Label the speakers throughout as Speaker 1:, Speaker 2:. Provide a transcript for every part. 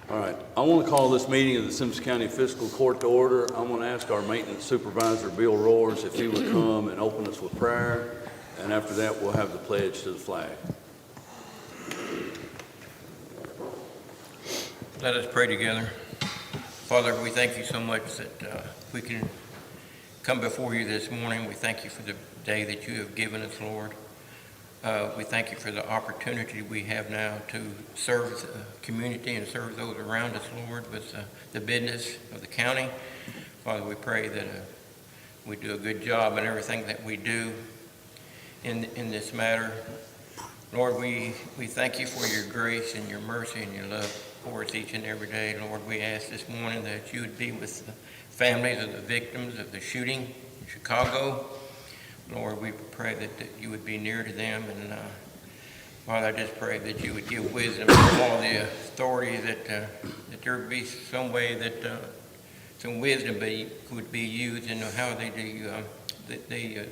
Speaker 1: All right, I want to call this meeting of the Simpson County Fiscal Court to order. I'm going to ask our maintenance supervisor, Bill Roars, if he would come and open us with prayer, and after that, we'll have the pledge to the flag.
Speaker 2: Let us pray together. Father, we thank you so much that we can come before you this morning. We thank you for the day that you have given us, Lord. We thank you for the opportunity we have now to serve the community and serve those around us, Lord, with the business of the county. Father, we pray that we do a good job in everything that we do in this matter. Lord, we thank you for your grace and your mercy and your love for us each and every day. Lord, we ask this morning that you would be with the families of the victims of the shooting in Chicago. Lord, we pray that you would be near to them, and Father, I just pray that you would give wisdom from all the authorities, that there would be some way that some wisdom would be used in how they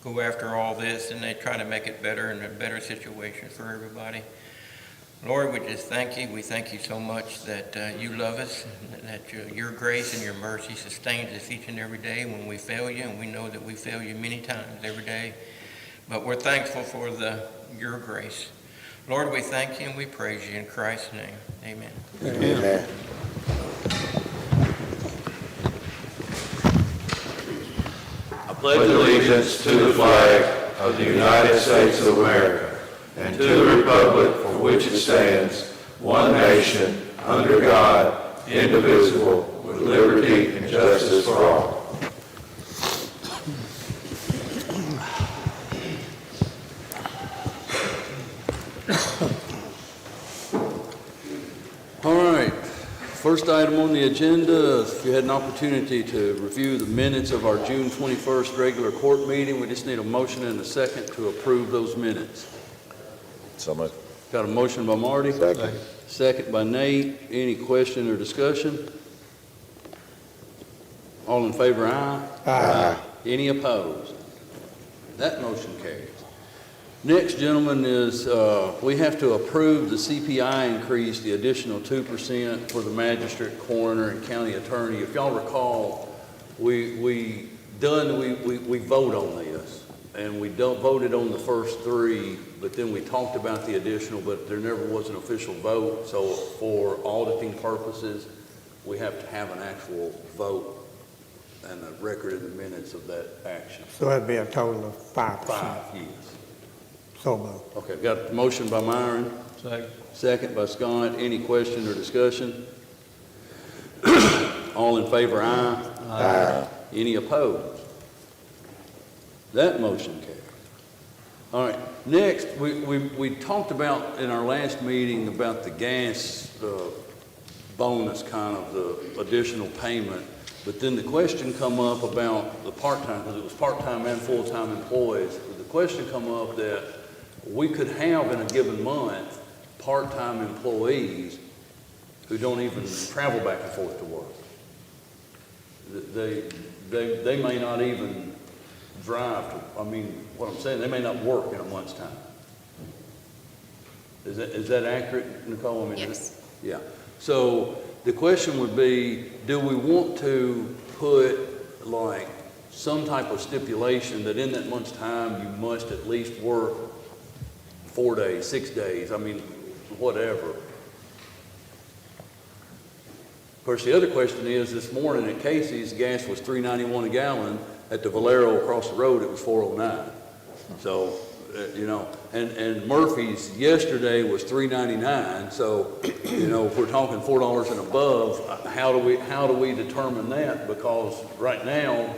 Speaker 2: go after all this, and they try to make it better and a better situation for everybody. Lord, we just thank you. We thank you so much that you love us, and that your grace and your mercy sustains us each and every day when we fail you, and we know that we fail you many times every day. But we're thankful for your grace. Lord, we thank you and we praise you in Christ's name. Amen.
Speaker 3: Amen.
Speaker 1: I
Speaker 3: Pledge allegiance to the flag of the United States of America and to the republic for which it stands, one nation, under God, indivisible, with liberty and justice for all.
Speaker 1: All right, first item on the agenda, if you had an opportunity to review the minutes of our June 21st regular court meeting, we just need a motion and a second to approve those minutes.
Speaker 3: So much.
Speaker 1: Got a motion by Marty.
Speaker 3: Second.
Speaker 1: Second by Nate. Any question or discussion? All in favor, aye?
Speaker 3: Aye.
Speaker 1: Any opposed? That motion carries. Next, gentlemen, is we have to approve the CPI increase, the additional 2% for the magistrate, coroner, and county attorney. If y'all recall, we vote on this, and we voted on the first three, but then we talked about the additional, but there never was an official vote. So for auditing purposes, we have to have an actual vote and a record in the minutes of that action.
Speaker 4: So that'd be a total of 5%.
Speaker 1: 5, yes.
Speaker 4: So moved.
Speaker 1: Okay, got a motion by Myron.
Speaker 2: Second.
Speaker 1: Second by Scott. Any question or discussion? All in favor, aye?
Speaker 3: Aye.
Speaker 1: Any opposed? That motion carries. All right, next, we talked about in our last meeting about the gas bonus, kind of the additional payment, but then the question come up about the part-time, because it was part-time and full-time employees. The question come up that we could have in a given month part-time employees who don't even travel back and forth to work. They may not even drive to, I mean, what I'm saying, they may not work in a month's time. Is that accurate, Nicole? I mean,
Speaker 5: yes.
Speaker 1: Yeah. So the question would be, do we want to put like some type of stipulation that in that month's time you must at least work 4 days, 6 days, I mean, whatever. Of course, the other question is, this morning at Casey's, gas was $3.91 a gallon. At the Valero across the road, it was $4.09. So, you know, and Murphy's yesterday was $3.99. So, you know, if we're talking $4 and above, how do we determine that? Because right now,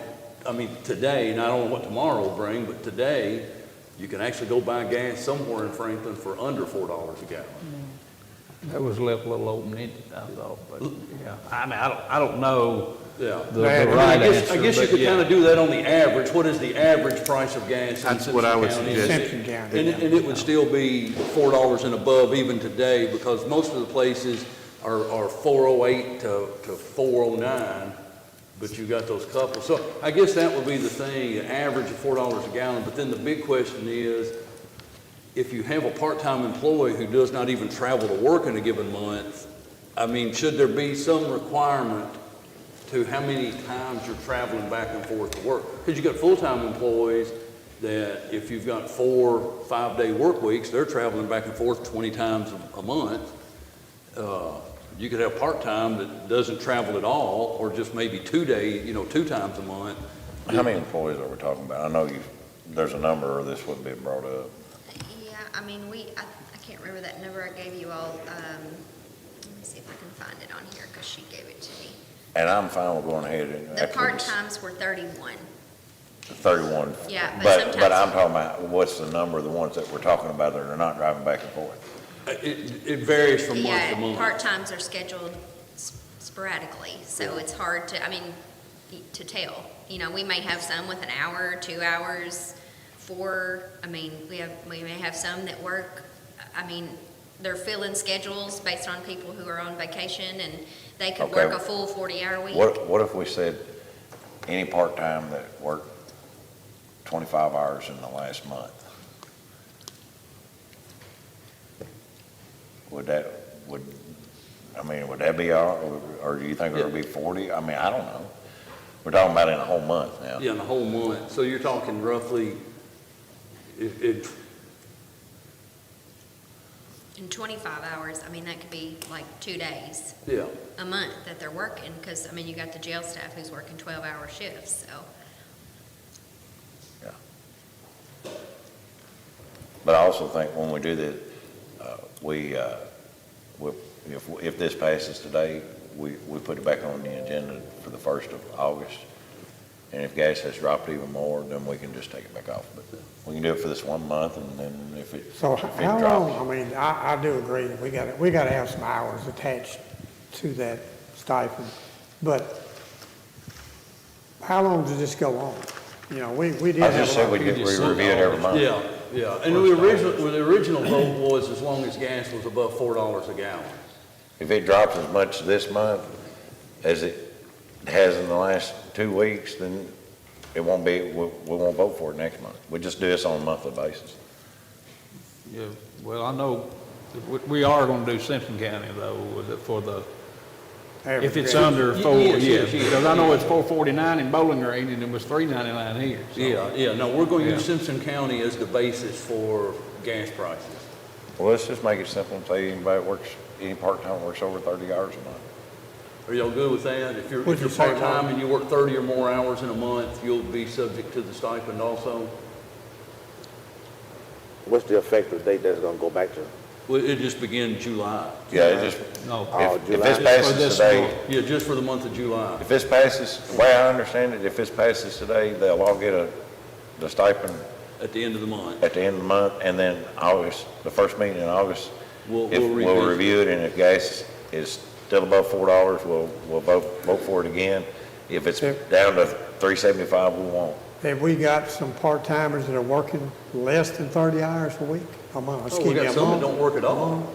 Speaker 1: I mean, today, and I don't know what tomorrow will bring, but today, you can actually go buy gas somewhere in Franklin for under $4 a gallon.
Speaker 6: That was left a little open-ended, I thought, but yeah, I mean, I don't know
Speaker 1: Yeah.
Speaker 6: the right answer.
Speaker 1: I guess you
Speaker 6: but
Speaker 1: could
Speaker 6: yeah.
Speaker 1: kind of do that on the average. What is the average price of gas in
Speaker 3: That's
Speaker 1: Simpson
Speaker 3: what I would
Speaker 1: County?
Speaker 3: suggest.
Speaker 4: Simpson County.
Speaker 1: And it would still be $4 and above even today, because most of the places are 408 to 409, but you got those couples. So I guess that would be the thing, an average of $4 a gallon. But then the big question is, if you have a part-time employee who does not even travel to work in a given month, I mean, should there be some requirement to how many times you're traveling back and forth to work? Because you got full-time employees that if you've got 4 5-day work weeks, they're traveling back and forth 20 times a month. You could have part-time that doesn't travel at all, or just maybe 2 days, 2 times a month.
Speaker 3: How many employees are we talking about? I know there's a number, or this wouldn't be brought up.
Speaker 5: Yeah, I mean, I can't remember that number I gave you all. Let me see if I can find it on here, because she gave it to me.
Speaker 3: And I'm fine with going ahead and.
Speaker 5: The part-times were 31.
Speaker 3: 31.
Speaker 5: Yeah, but
Speaker 3: But
Speaker 5: sometimes-
Speaker 3: I'm talking about, what's the number of the ones that we're talking about that are not driving back and forth?
Speaker 1: It varies from month to
Speaker 5: Yeah,
Speaker 1: month.
Speaker 5: part-times are scheduled sporadically, so it's hard to, to tell. We may have some with an hour, 2 hours, 4. We may have some that work, they're filling schedules based on people who are on vacation, and they could
Speaker 3: Okay.
Speaker 5: work a full 40-hour week.
Speaker 3: What if we said any part-time that worked 25 hours in the last month? Would that be all, or do you think it'll be 40? I don't know. We're talking about in a whole month now.
Speaker 1: Yeah, in a whole month. So you're talking roughly, it
Speaker 5: In 25 hours, that could be like 2 days
Speaker 1: yeah.
Speaker 5: a month that they're working, because, you got the jail staff who's working 12-hour shifts, so.
Speaker 3: Yeah. But I also think when we do this, if this passes today, we put it back on the agenda for the 1st of August. And if gas has dropped even more, then we can just take it back off. But we can do it for this 1 month, and then if it
Speaker 4: So
Speaker 3: if it
Speaker 4: how
Speaker 3: drops.
Speaker 4: long, I do agree that we gotta have some hours attached to that stipend, but how long does this go on? We did
Speaker 3: I
Speaker 4: have
Speaker 3: just
Speaker 4: a
Speaker 3: said
Speaker 4: lot.
Speaker 3: we review it every month.
Speaker 1: Yeah, yeah. And the original vote was as long as gas was above $4 a gallon.
Speaker 3: If it drops as much this month as it has in the last 2 weeks, then it won't be, we won't vote for it next month. We just do this on a monthly basis.
Speaker 6: Yeah, well, I know we are gonna do Simpson County though, for the, if it's under 4,
Speaker 1: Yes,
Speaker 6: yeah,
Speaker 1: yes, yes.
Speaker 6: because I know it's 449 in Bowling Green and it was 399 here. So.
Speaker 1: Yeah, no, we're going to use
Speaker 6: Yeah.
Speaker 1: Simpson County as the basis for gas prices.
Speaker 3: Well, let's just make it simple and say any part-time works over 30 hours a month.
Speaker 1: Are y'all good with that? If you're
Speaker 4: What'd you say,
Speaker 1: part-time
Speaker 4: Mark?
Speaker 1: and you work 30 or more hours in a month, you'll be subject to the stipend also?
Speaker 7: What's the effective date that's gonna go back to?
Speaker 1: Well, it just begin July.
Speaker 3: Yeah, it just,
Speaker 6: No.
Speaker 3: if
Speaker 7: July.
Speaker 3: this
Speaker 6: For
Speaker 3: passes
Speaker 6: this
Speaker 3: today,
Speaker 6: month.
Speaker 1: Yeah, just for the month of July.
Speaker 3: if this passes, the way I understand it, if this passes today, they'll all get the stipend
Speaker 1: At the end of the month.
Speaker 3: at the end of the month, and then August, the first meeting in August,
Speaker 1: We'll
Speaker 3: we'll
Speaker 1: revisit.
Speaker 3: review it, and if gas is still above $4, we'll vote for it again. If it's down to $3.75, we won't.
Speaker 4: Have we got some part-timers that are working less than 30 hours a week? A month?
Speaker 1: Oh,
Speaker 4: Excuse
Speaker 1: we
Speaker 4: me,
Speaker 1: got
Speaker 4: a
Speaker 1: some that
Speaker 4: month?
Speaker 1: don't work at
Speaker 4: A
Speaker 1: all.
Speaker 4: month?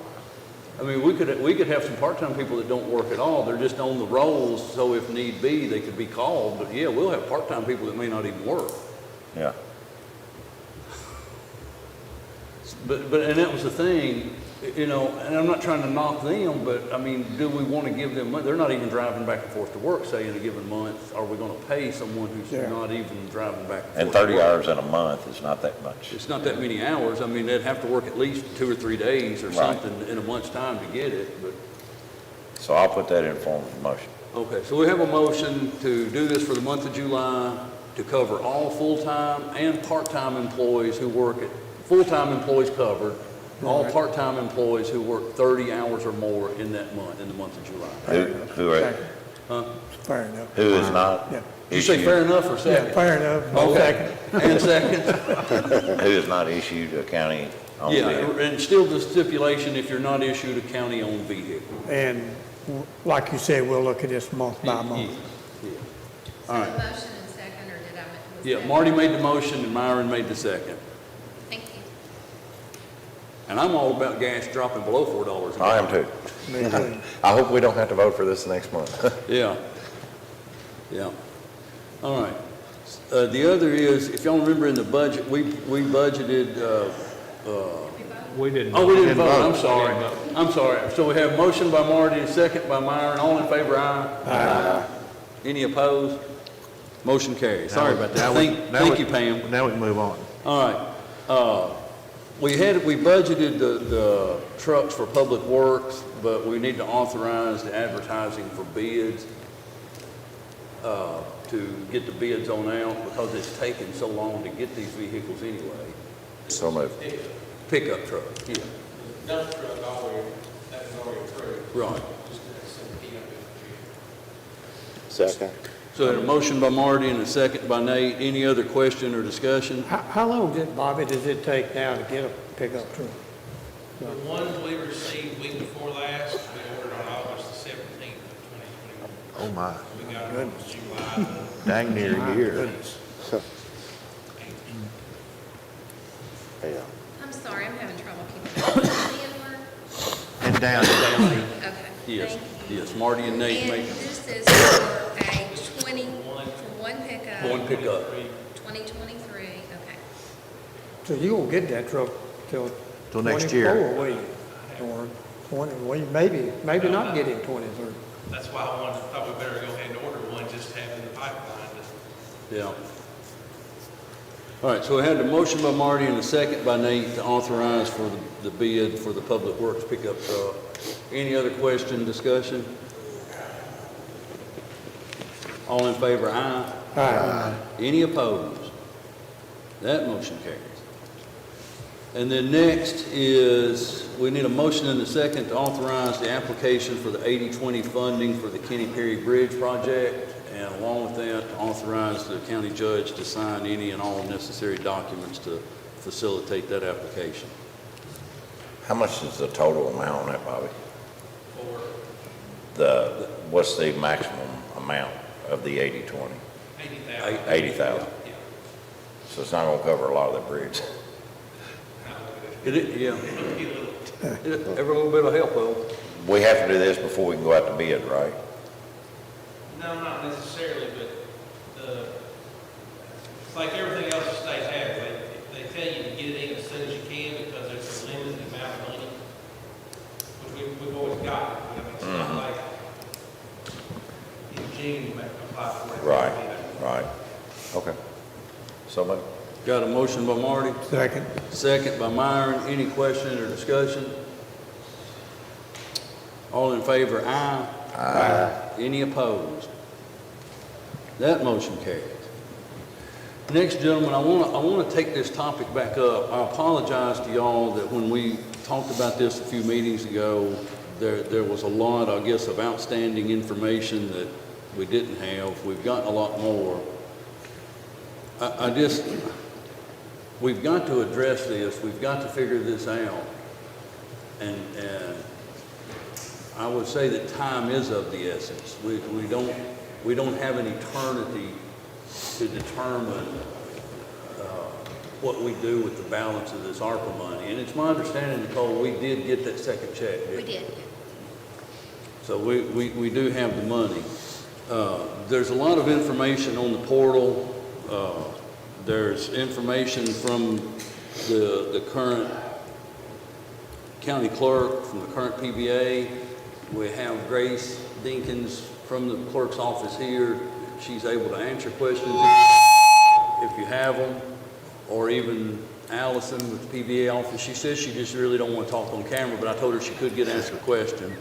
Speaker 1: I mean, we could have some part-time people that don't work at all. They're just on the rolls, so if need be, they could be called. But yeah, we'll have part-time people that may not even work.
Speaker 3: Yeah.
Speaker 1: And that was the thing, and I'm not trying to knock them, but I mean, do we want to give them money? They're not even driving back and forth to work, say, in a given month. Are we going to pay someone who's
Speaker 4: Yeah.
Speaker 1: not even driving back and forth?
Speaker 3: And
Speaker 1: to
Speaker 3: 30
Speaker 1: work?
Speaker 3: hours in a month is not that much.
Speaker 1: It's not that many hours. I mean, they'd have to work at least 2 or 3 days or
Speaker 3: Right.
Speaker 1: something in a month's time to get it, but.
Speaker 3: So I'll put that in form of a motion.
Speaker 1: Okay, so we have a motion to do this for the month of July to cover all full-time and part-time employees who work at, full-time employees covered, all
Speaker 4: Right.
Speaker 1: part-time employees who work 30 hours or more in that month, in the month of July.
Speaker 4: Fair enough.
Speaker 3: Who is not
Speaker 4: Yeah.
Speaker 1: Did you say fair enough or
Speaker 4: Yeah,
Speaker 1: second?
Speaker 4: fair enough.
Speaker 1: Okay. And second?
Speaker 3: who is not issued a county on
Speaker 1: Yeah,
Speaker 3: vehicle?
Speaker 1: and still the stipulation, if you're not issued a county-owned vehicle.
Speaker 4: And like you said, we'll look at this month by month.
Speaker 1: Yeah.
Speaker 5: So
Speaker 1: All right.
Speaker 5: motion and second, or did I? was
Speaker 1: Yeah,
Speaker 5: that-
Speaker 1: Marty made the motion and Myron made the second.
Speaker 5: Thank you.
Speaker 1: And I'm all about gas dropping below $4 a
Speaker 3: I am
Speaker 1: gallon.
Speaker 3: too.
Speaker 4: Me too.
Speaker 8: I hope we don't have to vote for this next month.
Speaker 1: Yeah. Yeah. All right. The other is, if y'all remember in the budget, we budgeted,
Speaker 6: We didn't.
Speaker 1: Oh, we didn't vote, I'm
Speaker 6: We
Speaker 1: sorry.
Speaker 6: didn't vote.
Speaker 1: I'm sorry. So we have motion by Marty and second by Myron. All in favor, aye? Aye. Any opposed? Motion carries. Sorry about that. Thank you, Pam.
Speaker 8: Now we can move on.
Speaker 1: All right. We budgeted the trucks for Public Works, but we need to authorize the advertising for bids, to get the bids on out because it's taken so long to get these vehicles anyway.
Speaker 8: So moved.
Speaker 1: Pickup truck, yeah,
Speaker 9: Dump truck already, that was already approved.
Speaker 1: right.
Speaker 9: Just send the up
Speaker 7: Second.
Speaker 1: So a motion by Marty and a second by Nate. Any other question or discussion?
Speaker 4: How long Bobby, does it take now to get a pickup truck?
Speaker 9: The ones we received week before last, we ordered on August the 17th of 2021.
Speaker 8: Oh, my.
Speaker 9: We got it in July.
Speaker 8: Dang near a year.
Speaker 4: Goodness.
Speaker 7: Yeah.
Speaker 5: I'm sorry, I'm having trouble keeping up.
Speaker 8: And down.
Speaker 5: Okay.
Speaker 1: Yes,
Speaker 5: Thank you.
Speaker 1: yes, Marty and Nate
Speaker 5: And
Speaker 1: make
Speaker 5: this is for a 20, for one pickup.
Speaker 1: one pickup.
Speaker 5: 2023, okay.
Speaker 4: So you won't get that truck till
Speaker 8: Till next year.
Speaker 4: 24, will you? Or 20, well, maybe not get it 23.
Speaker 9: That's why I thought we better go ahead and order one, just to have in the pipeline.
Speaker 1: Yeah. All right, so we had the motion by Marty and a second by Nate to authorize for the bid for the Public Works pickup truck. Any other question, discussion? All in favor, aye?
Speaker 4: Aye.
Speaker 1: Any opposed? That motion carries. And then next is, we need a motion and a second to authorize the application for the 80-20 funding for the Kenny Perry Bridge project, and along with that, authorize the county judge to sign any and all necessary documents to facilitate that application.
Speaker 10: How much is the total amount on that, Bobby?
Speaker 9: For
Speaker 10: What's the maximum amount of the 80-20?
Speaker 9: 80,000.
Speaker 10: 80,000.
Speaker 9: Yeah.
Speaker 10: So it's not gonna cover a lot of the bridge.
Speaker 1: Yeah. Every little bit of help, though.
Speaker 10: We have to do this before we can go out to bid, right?
Speaker 9: No, not necessarily, but it's like everything else the state has. They tell you to get it in as soon as you can because there's a limited amount of money, which we've always got. I mean, it's not like in June you might apply for it.
Speaker 10: Right. Okay. So moved.
Speaker 1: Got a motion by Marty,
Speaker 4: Second.
Speaker 1: second by Myron. Any question or discussion? All in favor, aye? Aye. Any opposed? That motion carries. Next, gentlemen, I want to take this topic back up. I apologize to y'all that when we talked about this a few meetings ago, there was a lot, I guess, of outstanding information that we didn't have. We've gotten a lot more. We've got to address this. We've got to figure this out. And I would say that time is of the essence. We don't have an eternity to determine what we do with the balance of this ARPA money. And it's my understanding, Nicole, we did get that second check, didn't we?
Speaker 5: We did.
Speaker 1: So we do have the money. There's a lot of information on the portal. There's information from the current county clerk, from the current PBA. We have Grace Dinkins from the clerk's office here. She's able to answer questions if you have them, or even Allison with the PBA office. She says she just really don't want to talk on camera, but I told her she could get asked a question.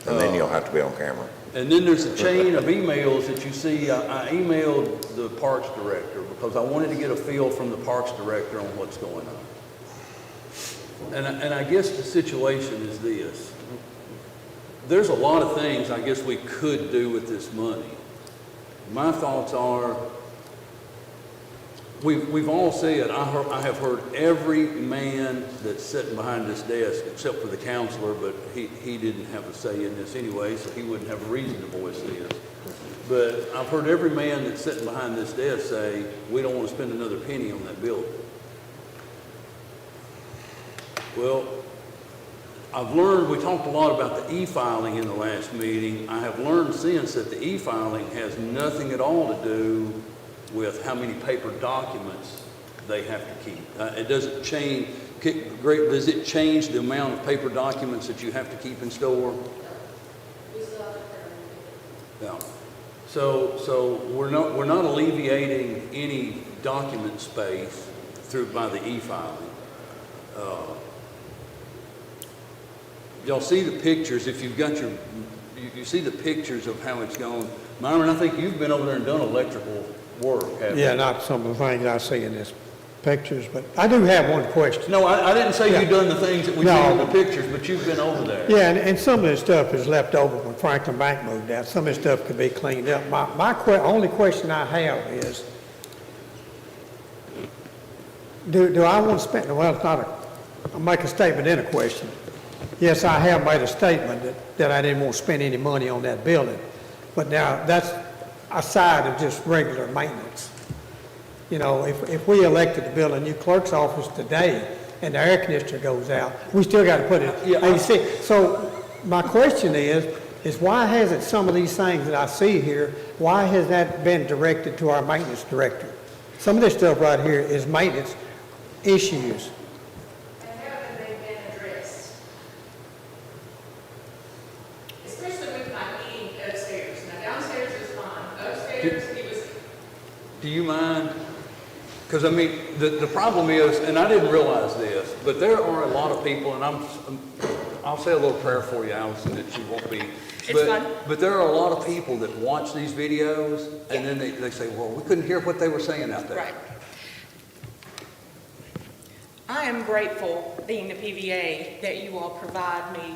Speaker 10: And then you'll have to be on camera.
Speaker 1: And then there's a chain of emails that you see. I emailed the Parks Director because I wanted to get a feel from the Parks Director on what's going on. And I guess the situation is this. There's a lot of things I guess we could do with this money. My thoughts are, we've all said, I have heard every man that's sitting behind this desk, except for the counselor, but he didn't have a say in this anyway, so he wouldn't have a reason to voice this. But I've heard every man that's sitting behind this desk say, we don't want to spend another penny on that building. Well, I've learned, we talked a lot about the e-filing in the last meeting. I have learned since that the e-filing has nothing at all to do with how many paper documents they have to keep. It doesn't change. Great, does it change the amount of paper documents that you have to keep in store? No. So we're not alleviating any document space by the e-filing. Y'all see the pictures, if you've got you see the pictures of how it's going. Myron, I think you've been over there and done electrical work, haven't you?
Speaker 4: Yeah, not some of the things I see in this pictures, but I do have one question.
Speaker 1: No, I didn't say
Speaker 4: Yeah.
Speaker 1: you've done the things that we see
Speaker 4: No.
Speaker 1: in the pictures, but you've been over there.
Speaker 4: Yeah, and some of this stuff is left over when Franklin Bank moved out. Some of this stuff could be cleaned up. My only question I have is, do I want to spend, well, it's not I'll make a statement and a question. Yes, I have made a statement that I didn't want to spend any money on that building. But now, that's aside of just regular maintenance. You know, if we elected to build a new clerk's office today and the air conditioner goes out, we still got to put it AC. So my question is why hasn't some of these things that I see here, why has that been directed to our maintenance director? Some of this stuff right here is maintenance issues.
Speaker 11: And haven't they been addressed? Especially with my heating upstairs. Now downstairs is fine. Upstairs, it was.
Speaker 1: Do you mind? Because, I mean, the problem is, and I didn't realize this, but there are a lot of people, and I'll say a little prayer for you, Allison, that you won't be.
Speaker 11: It's fine.
Speaker 1: But there are a lot of people that watch these videos, and then they say, well, we couldn't hear what they were saying out there.
Speaker 11: Right. I am grateful, being the PVA, that you all provide me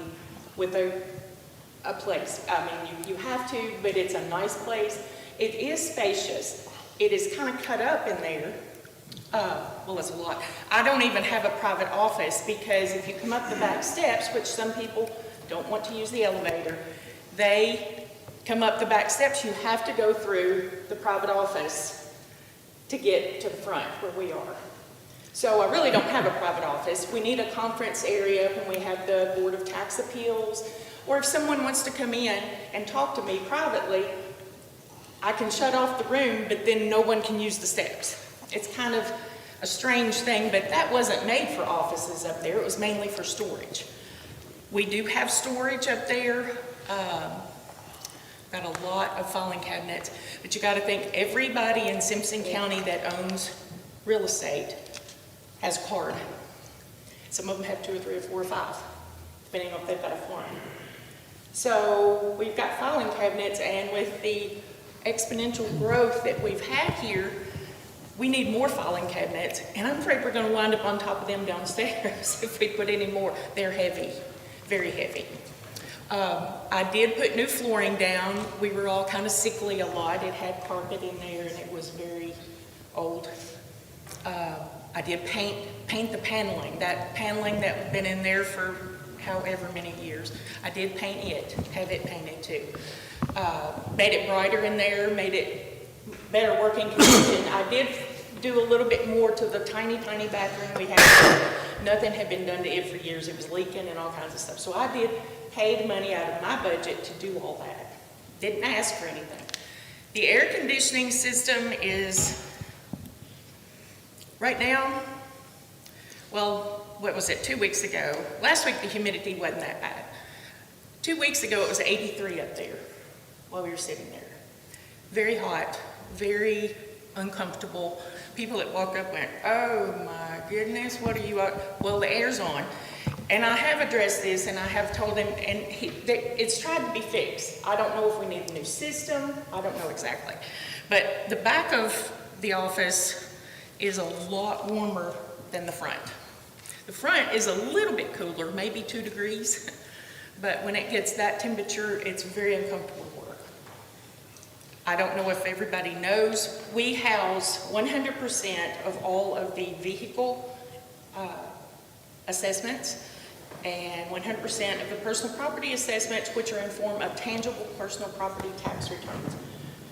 Speaker 11: with a place. I mean, you have to, but it's a nice place. It is spacious. It is kind of cut up in there. Well, it's a lot. I don't even have a private office because if you come up the back steps, which some people don't want to use the elevator, they come up the back steps, you have to go through the private office to get to the front where we are. So I really don't have a private office. We need a conference area when we have the Board of Tax Appeals, or if someone wants to come in and talk to me privately, I can shut off the room, but then no one can use the steps. It's kind of a strange thing, but that wasn't made for offices up there. It was mainly for storage. We do have storage up there. Got a lot of filing cabinets, but you got to think everybody in Simpson County that owns real estate has a card. Some of them have 2 or 3 or 4 or 5, depending on if they've got a farm. So we've got filing cabinets, and with the exponential growth that we've had here, we need more filing cabinets, and I'm afraid we're going to wind up on top of them downstairs if we put any more. They're heavy, very heavy. I did put new flooring down. We were all kind of sickly a lot. It had carpet in there, and it was very old. I did paint the paneling. That paneling that had been in there for however many years. I did paint it, have it painted too. Made it brighter in there, made it better working condition. I did do a little bit more to the tiny, tiny bathroom we had. Nothing had been done to it for years. It was leaking and all kinds of stuff. So I did pay the money out of my budget to do all that. Didn't ask for anything. The air conditioning system is, right now, well, what was it, 2 weeks ago? Last week the humidity wasn't that bad. 2 weeks ago it was 83 up there while we were sitting there. Very hot, very uncomfortable. People that walk up went, oh my goodness, what are you, well, the air's on. And I have addressed this, and I have told him, and it's tried to be fixed. I don't know if we need a new system. I don't know exactly. But the back of the office is a lot warmer than the front. The front is a little bit cooler, maybe 2 degrees. But when it gets that temperature, it's very uncomfortable to work. I don't know if everybody knows, we house 100% of all of the vehicle assessments and 100% of the personal property assessments, which are in form of tangible personal property tax returns.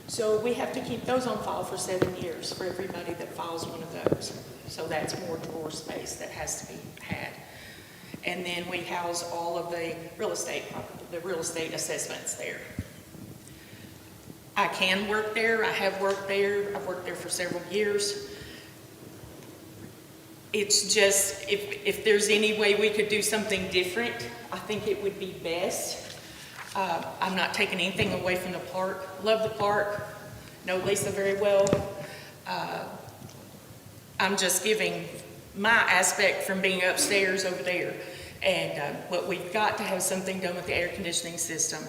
Speaker 11: So we have to keep those on file for 7 years for everybody that files one of those. So that's more drawer space that has to be had. And then we house all of the real estate assessments there. I can work there. I have worked there. I've worked there for several years. It's just, if there's any way we could do something different, I think it would be best. I'm not taking anything away from the park. Love the park, know Lisa very well. I'm just giving my aspect from being upstairs over there. And but we've got to have something done with the air conditioning system.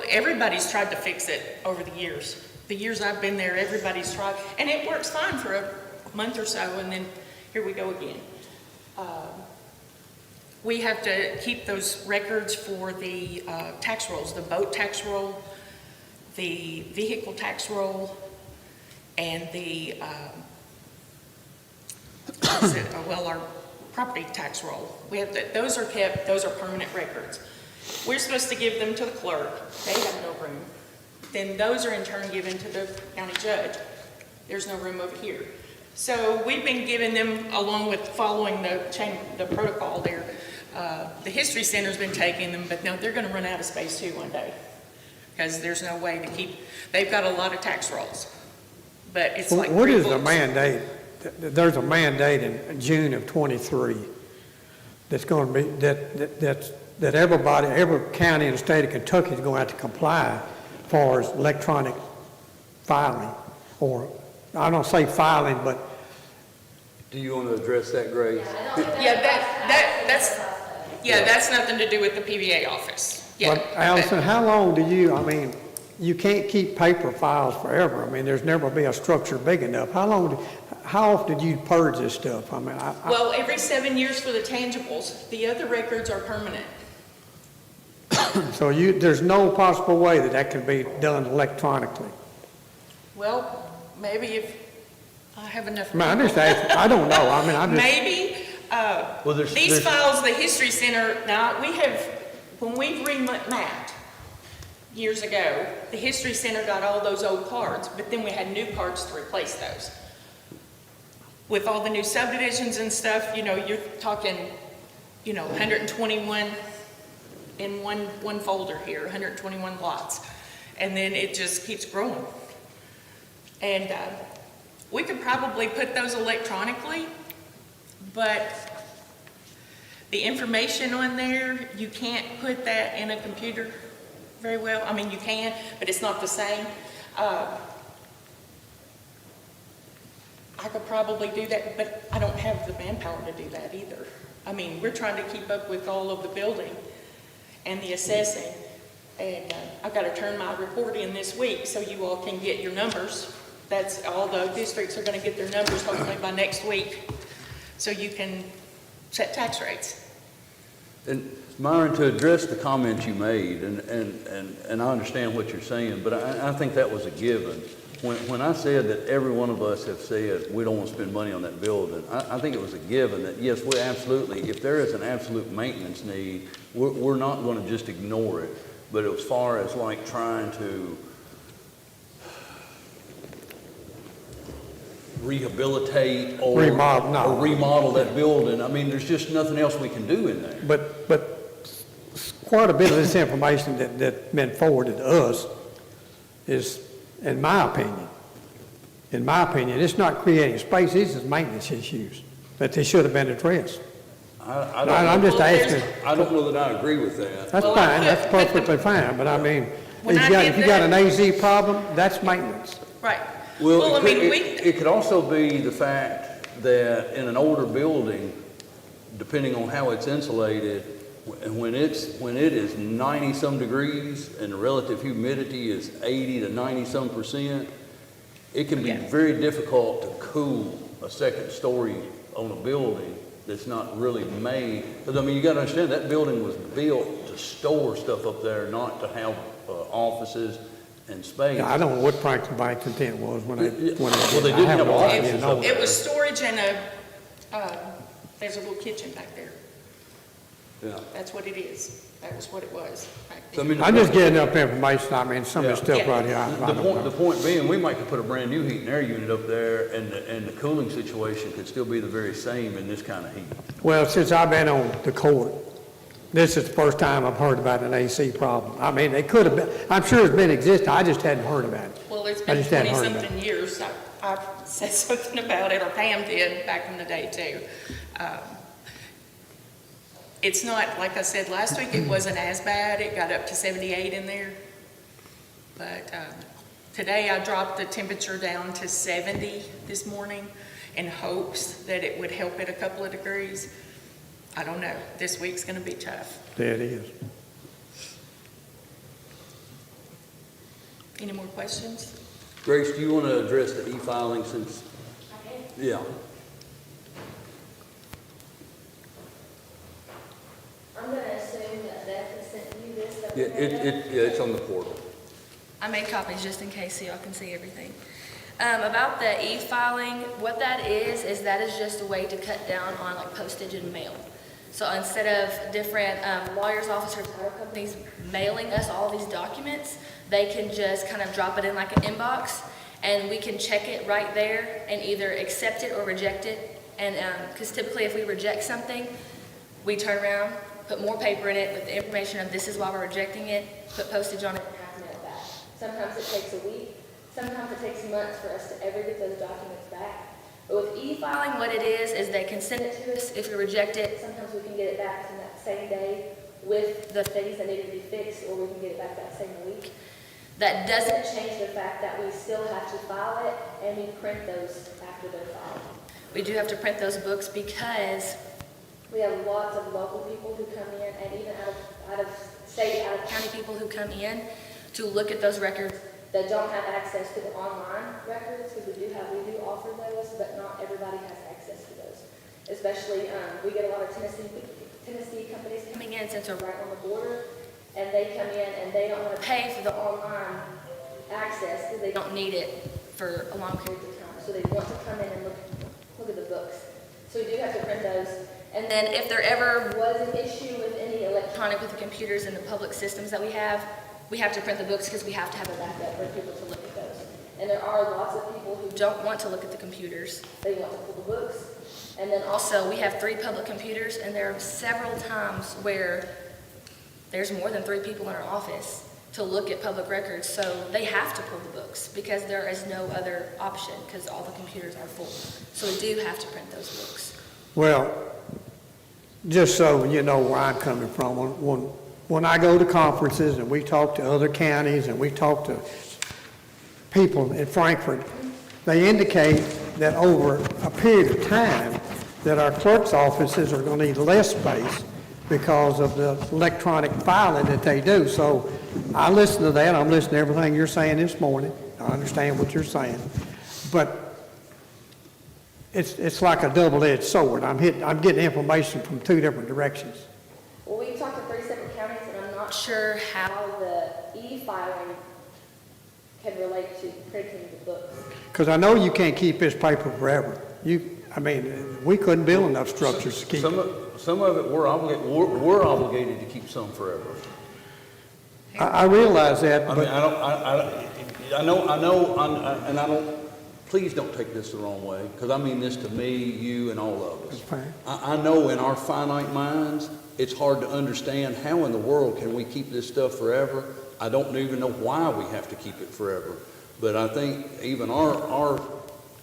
Speaker 11: Everybody's tried to fix it over the years. The years I've been there, everybody's tried, and it works fine for a month or so, and then here we go again. We have to keep those records for the tax rolls, the boat tax roll, the vehicle tax roll, and the, our property tax roll. We have those are kept, those are permanent records. We're supposed to give them to the clerk. They have no room. Then those are in turn given to the county judge. There's no room over here. So we've been giving them, along with following the protocol there. The History Center's been taking them, but no, they're going to run out of space too one day, because there's no way to keep. They've got a lot of tax rolls, but it's like
Speaker 4: What is
Speaker 11: books.
Speaker 4: the mandate? There's a mandate in June of '23 that's going to be that everybody, every county in the state of Kentucky is going to have to comply as far as electronic filing, or I don't say filing, but
Speaker 1: Do you want to address that, Grace?
Speaker 11: That's nothing to do with the PBA office. Yeah,
Speaker 4: but Allison, how long do you? You can't keep paper files forever. There's never be a structure big enough. How often do you purge this stuff?
Speaker 11: well, every 7 years for the tangibles. The other records are permanent.
Speaker 4: So there's no possible way that can be done electronically.
Speaker 11: Well, maybe if I have enough.
Speaker 4: I'm just asking. I don't know. I'm just.
Speaker 11: Maybe, these files, the History Center, now when we remapped years ago, the History Center got all those old cards, but then we had new cards to replace those. With all the new subdivisions and stuff, you're talking, 121 in one folder here, 121 lots. And then it just keeps growing. And we could probably put those electronically, but the information on there, you can't put that in a computer very well. You can, but it's not the same. I could probably do that, but I don't have the manpower to do that either. We're trying to keep up with all of the building and the assessing, and I've got to turn my report in this week so you all can get your numbers. That's all the districts are going to get their numbers hopefully by next week, so you can set tax rates.
Speaker 1: And Myron, to address the comments you made, and I understand what you're saying, but I think that was a given. When I said that every one of us have said we don't want to spend money on that building, I think it was a given that, yes, we absolutely, if there is an absolute maintenance need, we're not going to just ignore it. But as far as like trying to rehabilitate or remodel that building, there's just nothing else we can do in there.
Speaker 4: But quite a bit of this information that's been forwarded to us is, in my opinion, it's not creating space. These are maintenance issues that they should have been addressed. I'm just asking.
Speaker 1: I don't know that I agree with that.
Speaker 4: That's fine. That's perfectly fine. But if you got an AZ problem, that's maintenance.
Speaker 11: Right.
Speaker 1: Well, it could also be the fact that in an older building, depending on how it's insulated, when it is 90-some degrees and the relative humidity is 80 to 90-some %, it can be very difficult to cool a second story on a building that's not really made. Because, you got to understand, that building was built to store stuff up there, not to have offices and space.
Speaker 4: Yeah, I don't know what Franklin Bank content was when they did
Speaker 1: have offices up there.
Speaker 11: It was storage and there's a little kitchen back there.
Speaker 1: Yeah.
Speaker 11: That's what it is. That was what it was.
Speaker 1: So,
Speaker 4: I'm just getting up information. Some of the stuff right here.
Speaker 1: The point being, we might could put a brand new heat and air unit up there, and the cooling situation could still be the very same in this kind of heat.
Speaker 4: Well, since I've been on the court, this is the first time I've heard about an AC problem. It could have been. I'm sure it's been existing. I just hadn't heard about it.
Speaker 11: Well, it's
Speaker 4: I just hadn't heard of it.
Speaker 11: 20-something years, I said something about it, or Pam did back in the day too. It's not, like I said last week, it wasn't as bad. It got up to 78 in there. But today I dropped the temperature down to 70 this morning in hopes that it would help it a couple of degrees. I don't know. This week's going to be tough.
Speaker 4: There it is.
Speaker 11: Any more questions?
Speaker 1: Grace, do you want to address the e-filing since? Yeah.
Speaker 12: I'm gonna assume that Beth has sent you this. that we
Speaker 1: Yeah, it's on the portal.
Speaker 12: I made copies just in case so y'all can see everything. About the e-filing, what that is that is just a way to cut down on like postage and mail. So instead of different lawyers' offices, title companies mailing us all these documents, they can just kind of drop it in like an inbox, and we can check it right there and either accept it or reject it. And because typically if we reject something, we turn around, put more paper in it with the information of this is why we're rejecting it, put postage on it, and have to mail it back. Sometimes it takes a week, sometimes it takes months for us to ever get those documents back. But with e-filing, what it is they can send it to us. If we reject it, sometimes we can get it back in that same day with the things that need to be fixed, or we can get it back that same week. That doesn't change the fact that we still have to file it, and we print those after they're filed. We do have to print those books because we have lots of local people who come in, and even out of state, out of county people who come in to look at those records that don't have access to the online records, because we do offer those, but not everybody has access to those. Especially, we get a lot of Tennessee companies coming in since we're right on the border, and they come in and they don't want to pay for the online access because they don't need it for a long period of time. So they want to come in and look at the books. So we do have to print those. And then if there ever was an issue with any electronic, with the computers and the public systems that we have to print the books because we have to have a backup for people to look at those. And there are lots of people who don't want to look at the computers. They want to pull the books. And then also we have 3 public computers, and there are several times where there's more than 3 people in our office to look at public records. So they have to pull the books because there is no other option because all the computers are full. So we do have to print those books.
Speaker 4: Well, just so you know where I'm coming from, when I go to conferences and we talk to other counties and we talk to people in Frankfurt, they indicate that over a period of time that our clerk's offices are going to need less space because of the electronic filing that they do. So I listen to that. I'm listening to everything you're saying this morning. I understand what you're saying. But it's like a double-edged sword. I'm getting information from 2 different directions.
Speaker 12: Well, we talked to 3 separate counties, and I'm not sure how the e-filing can relate to printing the books.
Speaker 4: Because I know you can't keep this paper forever. We couldn't build enough structures to keep it.
Speaker 1: Some of it, we're obligated to keep some forever.
Speaker 4: I realize that,
Speaker 1: I
Speaker 4: but
Speaker 1: mean, please don't take this the wrong way, because I mean this to me, you, and all of us.
Speaker 4: That's fine.
Speaker 1: I know in our finite minds, it's hard to understand how in the world can we keep this stuff forever. I don't even know why we have to keep it forever. But I think even our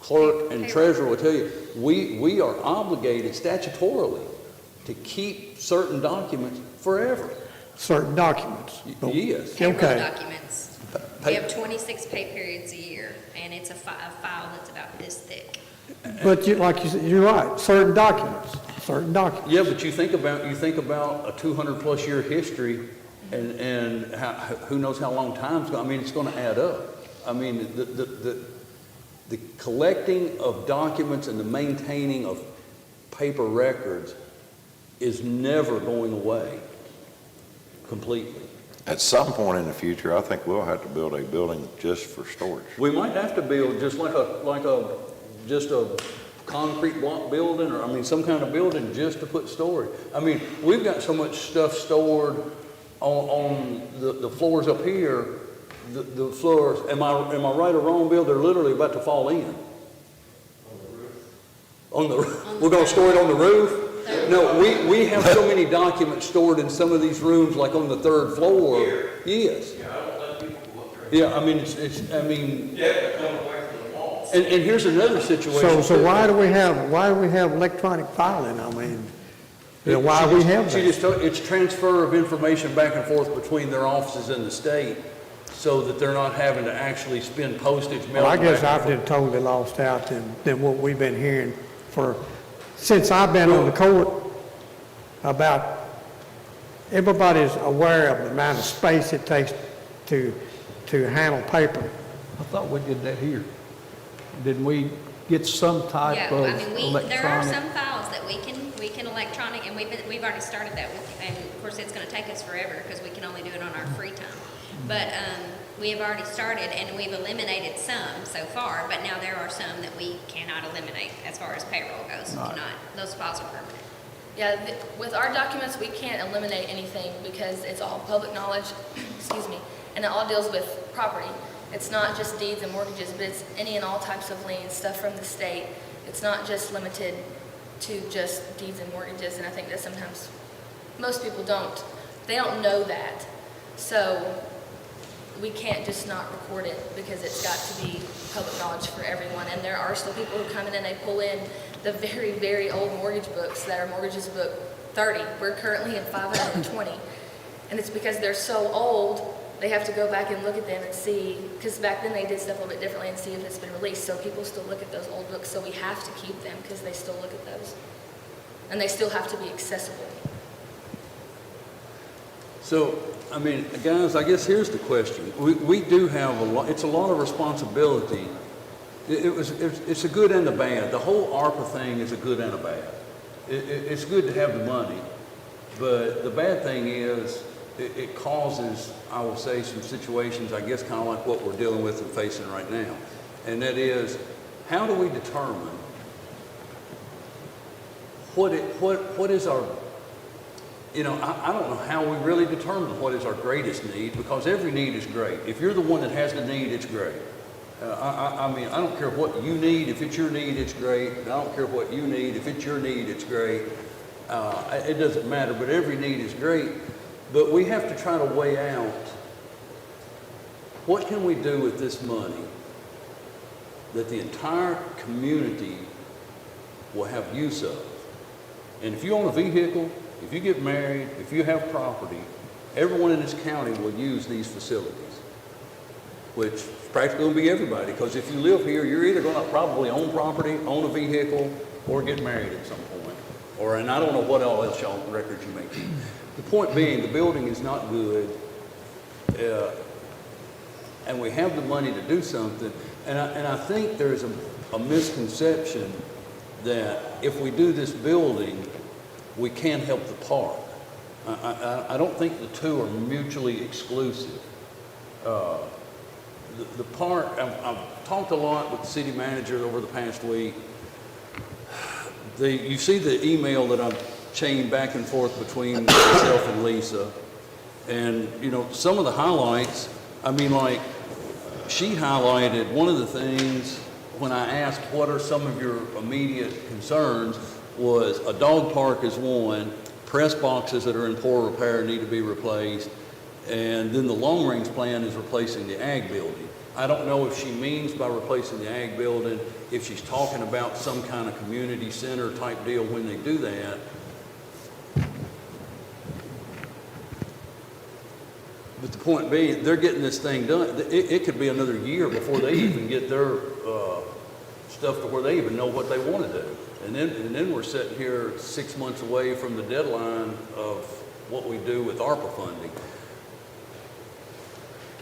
Speaker 1: clerk and treasurer will tell you, we are obligated statutorily to keep certain documents forever.
Speaker 4: certain documents.
Speaker 1: Yes.
Speaker 5: Payroll
Speaker 4: Okay.
Speaker 5: documents. We have 26 pay periods a year, and it's a file that's about this thick.
Speaker 4: But like you said, you're right, certain documents.
Speaker 1: Yeah, but you think about a 200-plus year history, and who knows how long time's going. I mean, it's going to add up. I mean, the collecting of documents and the maintaining of paper records is never going away completely.
Speaker 8: At some point in the future, I think we'll have to build a building just for storage.
Speaker 1: We might have to build just like a concrete block building, or I mean some kind of building just to put storage. I mean, we've got so much stuff stored on the floors up here. The floors, am I right or wrong, Bill? They're literally about to fall in. We're going to store it on the roof? No, we have so many documents stored in some of these rooms, like on the 3rd floor.
Speaker 9: Here?
Speaker 1: Yes.
Speaker 9: Yeah, I don't let people go up there
Speaker 1: Yeah, I mean, I mean,
Speaker 3: Yeah, come away from the walls.
Speaker 1: and here's another situation.
Speaker 4: So why do we have electronic filing? I mean, why we have
Speaker 1: She
Speaker 4: that?
Speaker 1: just told, it's transfer of information back and forth between their offices and the state so that they're not having to actually spend postage.
Speaker 4: Well, I
Speaker 1: mailing
Speaker 4: guess
Speaker 1: back
Speaker 4: I've
Speaker 1: and
Speaker 4: been totally lost out than what we've been hearing since I've been on the court about, everybody's aware of the amount of space it takes to handle paper.
Speaker 6: I thought we did that here. Didn't we get some type
Speaker 5: Yeah,
Speaker 6: of
Speaker 5: I mean, there are
Speaker 6: electronic?
Speaker 5: some files that we can electronic, and we've already started that with, and of course, it's gonna take us forever, because we can only do it on our free time. But, we have already started, and we've eliminated some so far, but now there are some that we cannot eliminate as far as payroll goes. We cannot, those files are permanent.
Speaker 12: Yeah, with our documents, we can't eliminate anything because it's all public knowledge, excuse me, and it all deals with property. It's not just deeds and mortgages, but it's any and all types of liens, stuff from the state. It's not just limited to just deeds and mortgages, and I think that sometimes most people they don't know that. So we can't just not record it because it's got to be public knowledge for everyone. And there are still people who come in and they pull in the very, very old mortgage books that are mortgages book 30. We're currently in 520. And it's because they're so old, they have to go back and look at them and see, because back then they did stuff a little bit differently, and see if it's been released. So people still look at those old books, so we have to keep them because they still look at those. And they still have to be accessible.
Speaker 1: So, I mean, guys, I guess here's the question. We do have it's a lot of responsibility. It's a good and a bad. The whole ARPA thing is a good and a bad. It's good to have the money, but the bad thing is it causes, I will say, some situations, I guess, kind of like what we're dealing with and facing right now. And that is, how do we determine what is our, I don't know how we really determine what is our greatest need, because every need is great. If you're the one that has the need, it's great. I mean, I don't care what you need. If it's your need, it's great. I don't care what you need. If it's your need, it's great. It doesn't matter, but every need is great. But we have to try to weigh out, what can we do with this money that the entire community will have use of? And if you own a vehicle, if you get married, if you have property, everyone in this county will use these facilities, which is practically going to be everybody, because if you live here, you're either going to probably own property, own a vehicle, or get married at some point. And I don't know what all else y'all records you may keep. The point being, the building is not good, and we have the money to do something. And I think there's a misconception that if we do this building, we can't help the park. I don't think the two are mutually exclusive. The park, I've talked a lot with the city manager over the past week. You see the email that I've chained back and forth between myself and Lisa. And, some of the highlights, I mean, like, she highlighted one of the things when I asked what are some of your immediate concerns was a dog park is one, press boxes that are in poor repair need to be replaced, and then the long-range plan is replacing the ag building. I don't know if she means by replacing the ag building, if she's talking about some kind of community center type deal when they do that. But the point being, they're getting this thing done. It could be another year before they even get their stuff to where they even know what they want to do. And then we're sitting here 6 months away from the deadline of what we do with ARPA funding.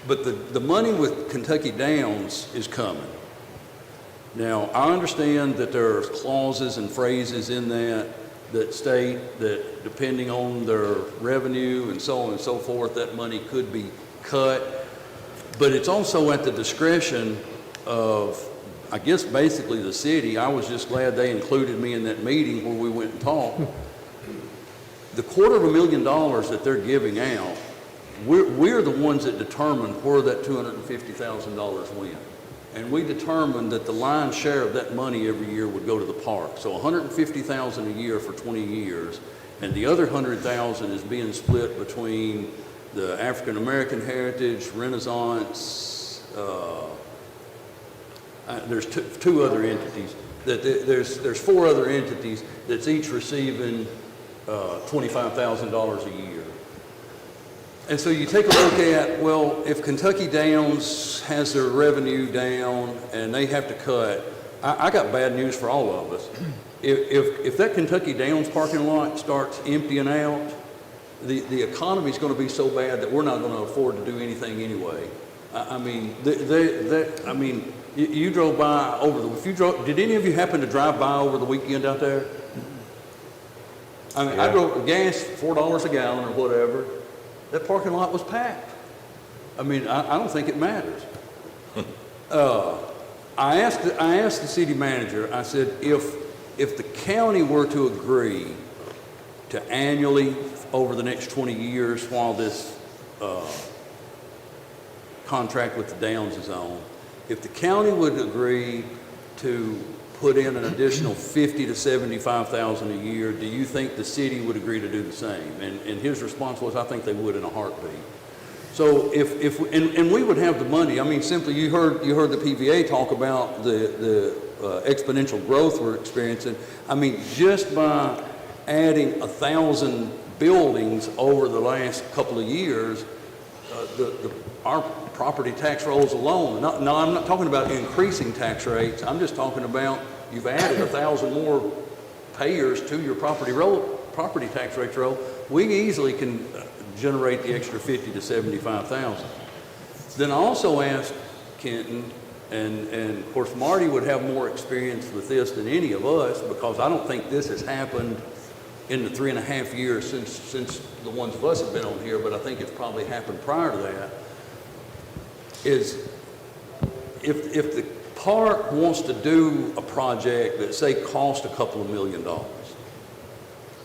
Speaker 1: But the money with Kentucky Downs is coming. Now, I understand that there are clauses and phrases in that state that depending on their revenue and so on and so forth, that money could be cut. But it's also at the discretion of, I guess, basically the city. I was just glad they included me in that meeting where we went and talked. The $250,000 that they're giving out, we're the ones that determine where that $250,000 went. And we determined that the lion's share of that money every year would go to the park. So $150,000 a year for 20 years, and the other $100,000 is being split between the African American Heritage, Renaissance, there's two other entities, there's four other entities that's each receiving $25,000 a year. And so you take a look at, well, if Kentucky Downs has their revenue down and they have to cut, I got bad news for all of us. If that Kentucky Downs parking lot starts emptying out, the economy's going to be so bad that we're not going to afford to do anything anyway. I mean, you drove by did any of you happen to drive by over the weekend out there? I mean, I drove gas, $4 a gallon or whatever. That parking lot was packed. I mean, I don't think it matters. I asked the city manager, I said, if the county were to agree to annually, over the next 20 years while this contract with the Downs is on, if the county would agree to put in an additional $50,000 to $75,000 a year, do you think the city would agree to do the same? And his response was, I think they would in a heartbeat. So and we would have the money. I mean, simply, you heard the PVA talk about the exponential growth we're experiencing. I mean, just by adding 1,000 buildings over the last couple of years, our property tax rolls alone. No, I'm not talking about increasing tax rates. I'm just talking about you've added 1,000 more payers to your property tax rates roll. We easily can generate the extra 50 to 75,000. Then I also asked Kenton, and of course Marty would have more experience with this than any of us, because I don't think this has happened in the 3.5 years since the ones of us have been on here, but I think it's probably happened prior to that, is if the park wants to do a project that, say, cost a couple of $1 million,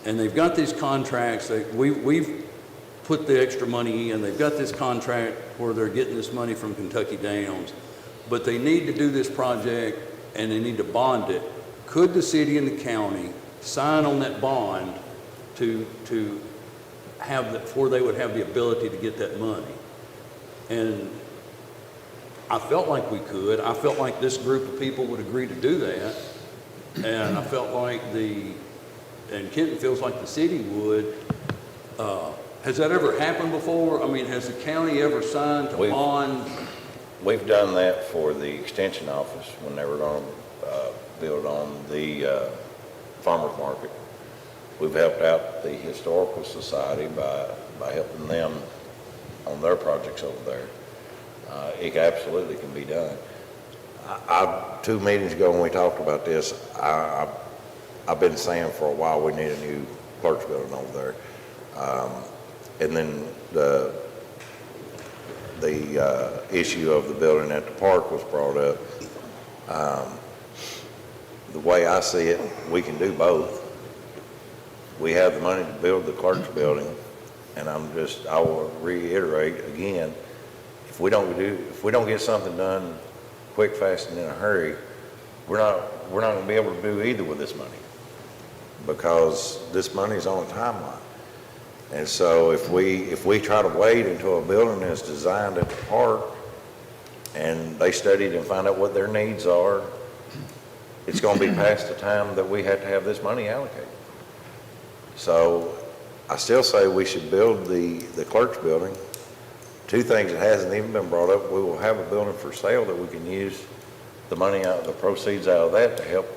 Speaker 1: and they've got these contracts, we've put the extra money in, they've got this contract where they're getting this money from Kentucky Downs, but they need to do this project and they need to bond it, could the city and the county sign on that bond to have that, before they would have the ability to get that money? And I felt like we could. I felt like this group of people would agree to do that. And I felt like and Kenton feels like the city would. Has that ever happened before? I mean, has the county ever signed a bond?
Speaker 10: We've done that for the extension office when they were going to build on the farmer's market. We've helped out the historical society by helping them on their projects over there. It absolutely can be done. 2 meetings ago when we talked about this, I've been saying for a while we need a new clerk's building over there. And then the issue of the building at the park was brought up. The way I see it, we can do both. We have the money to build the clerk's building, and I will reiterate again, if we don't get something done quick, fast, and in a hurry, we're not going to be able to do either with this money, because this money is on a timeline. And so if we try to wait until a building is designed at the park and they studied and find out what their needs are, it's going to be past the time that we have to have this money allocated. So I still say we should build the clerk's building. 2 things that hasn't even been brought up: we will have a building for sale that we can use the money out, the proceeds out of that to help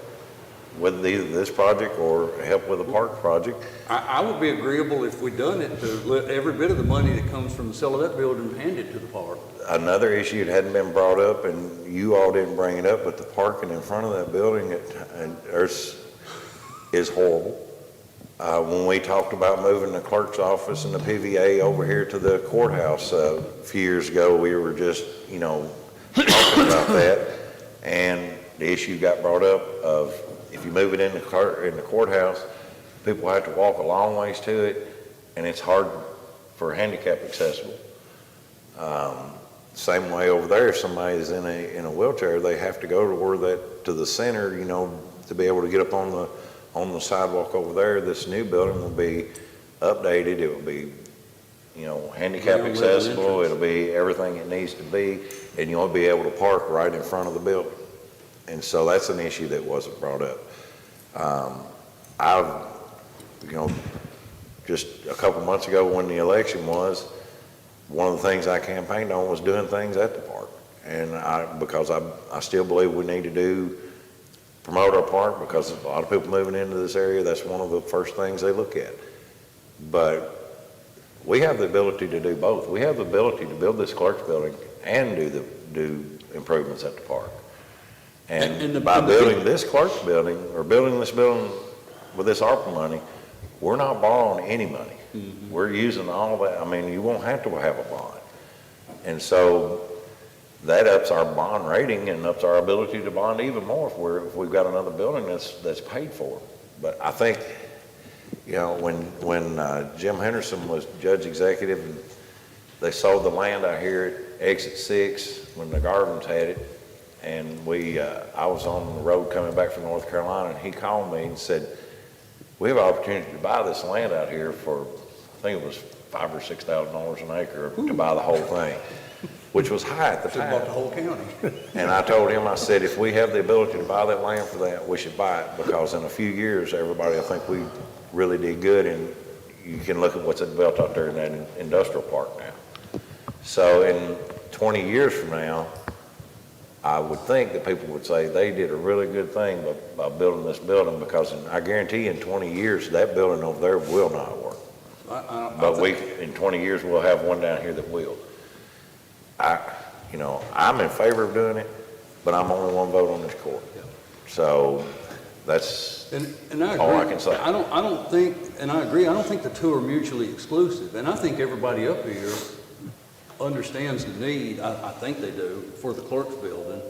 Speaker 10: with either this project or help with the park project.
Speaker 1: I would be agreeable if we'd done it to let every bit of the money that comes from the sale of that building hand it to the park.
Speaker 10: Another issue that hadn't been brought up, and you all didn't bring it up, but the parking in front of that building is horrible. When we talked about moving the clerk's office and the PVA over here to the courthouse a few years ago, we were just, talking about that, and the issue got brought up of, if you move it in the courthouse, people have to walk a long ways to it, and it's hard for handicap accessible. Same way over there, if somebody is in a wheelchair, they have to go to the center, to be able to get up on the sidewalk over there. This new building will be updated. It will be handicap
Speaker 1: Level
Speaker 10: accessible,
Speaker 1: entrance.
Speaker 10: it'll be everything it needs to be, and you'll be able to park right in front of the building. And so that's an issue that wasn't brought up. I've, just a couple months ago when the election was, one of the things I campaigned on was doing things at the park. And because I still believe we need to promote our park, because a lot of people moving into this area, that's one of the first things they look at. But we have the ability to do both. We have the ability to build this clerk's building and do improvements at the park. And by building this clerk's building, or building this building with this ARPA money, we're not borrowing any money. We're using all that. I mean, you won't have to have a bond. And so that ups our bond rating and ups our ability to bond even more if we've got another building that's paid for. But I think, when Jim Henderson was judge executive and they sold the land out here at Exit 6 when the Garvins had it, and I was on the road coming back from North Carolina, and he called me and said, we have an opportunity to buy this land out here for, I think it was $5,000 or $6,000 an acre to buy the whole thing, which was high at the time.
Speaker 1: About the whole county.
Speaker 10: And I told him, I said, if we have the ability to buy that land for that, we should buy it, because in a few years, everybody, I think we really did good, and you can look at what's built out there in that industrial park now. So in 20 years from now, I would think that people would say they did a really good thing by building this building, because I guarantee in 20 years, that building over there will not work. But in 20 years, we'll have one down here that will. I'm in favor of doing it, but I'm only one vote on this court. So that's
Speaker 1: And I agree.
Speaker 10: all I can say.
Speaker 1: I don't think, and I agree, I don't think the two are mutually exclusive. And I think everybody up here understands the need, I think they do, for the clerk's building.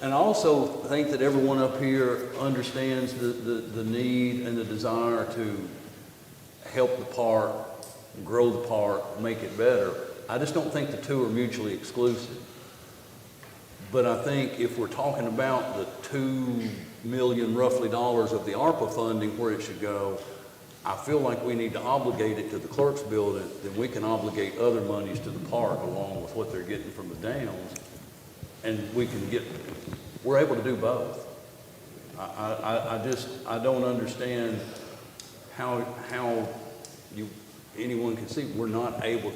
Speaker 1: And I also think that everyone up here understands the need and the desire to help the park, grow the park, make it better. I just don't think the two are mutually exclusive. But I think if we're talking about the $2 million roughly of the ARPA funding, where it should go, I feel like we need to obligate it to the clerk's building, then we can obligate other monies to the park along with what they're getting from the downs. And we're able to do both. I don't understand how anyone can see we're not able,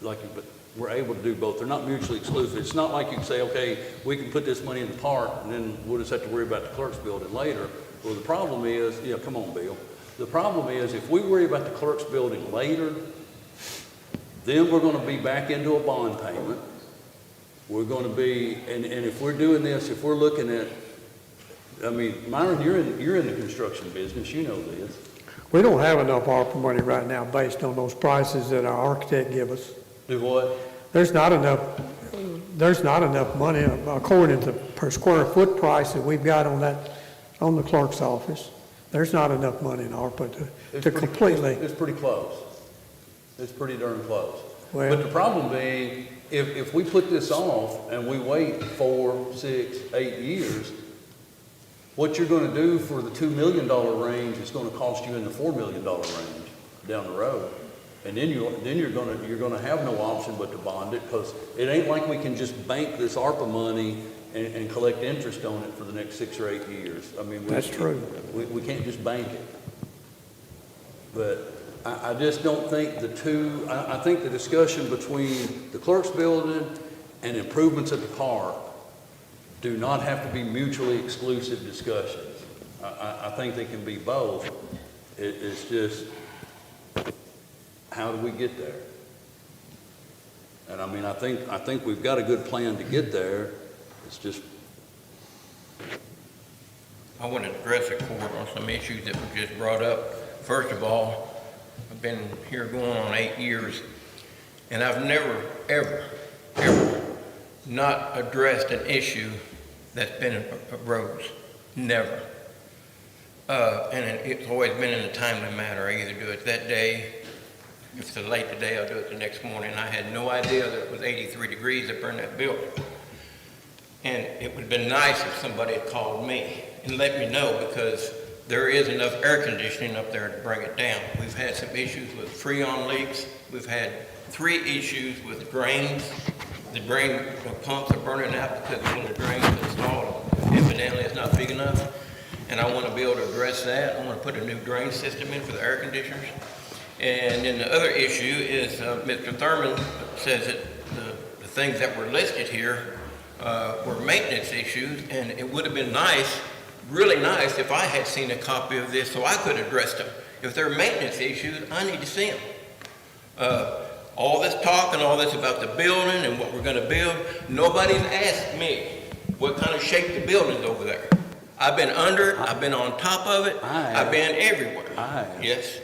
Speaker 1: but we're able to do both. They're not mutually exclusive. It's not like you can say, okay, we can put this money in the park and then we'll just have to worry about the clerk's building later. Well, the problem is, come on, Bill. The problem is if we worry about the clerk's building later, then we're going to be back into a bond payment. We're going to be, and if we're doing this, if we're looking at, Myron, you're in the construction business, you know this.
Speaker 4: We don't have enough ARPA money right now based on those prices that our architect give us.
Speaker 1: Do what?
Speaker 4: There's not enough money according to the per square foot price that we've got on the clerk's office. There's not enough money in ARPA to completely.
Speaker 1: It's pretty close. It's pretty darn close.
Speaker 4: Well,
Speaker 1: But the problem being, if we put this off and we wait 4, 6, 8 years, what you're going to do for the $2 million range is going to cost you in the $4 million range down the road. And then you're going to have no option but to bond it, because it ain't like we can just bank this ARPA money and collect interest on it for the next 6 or 8 years.
Speaker 4: That's true.
Speaker 1: We can't just bank it. But I just don't think I think the discussion between the clerk's building and improvements at the park do not have to be mutually exclusive discussions. I think they can be both. It's just, how do we get there? And I think we've got a good plan to get there. It's just.
Speaker 2: I want to address the court on some issues that were just brought up. First of all, I've been here going on 8 years, and I've never, ever not addressed an issue that's been arose. Never. And it's always been in a timely manner. I either do it that day. If it's late today, I'll do it the next morning. I had no idea that it was 83 degrees up in that building. And it would have been nice if somebody had called me and let me know, because there is enough air conditioning up there to bring it down. We've had some issues with freon leaks. We've had 3 issues with drains. The drain pumps are burning out because one of the drains installed evidently is not big enough. And I want to be able to address that. I want to put a new drain system in for the air conditioners. And then the other issue is Mr. Thurman says that the things that were listed here were maintenance issues, and it would have been nice, really nice, if I had seen a copy of this so I could address them. If they're maintenance issues, I need to see them. All this talk and all this about the building and what we're going to build, nobody's asked me what kind of shape the building's over there. I've been under it, I've been on top of it, I've been everywhere. Yes.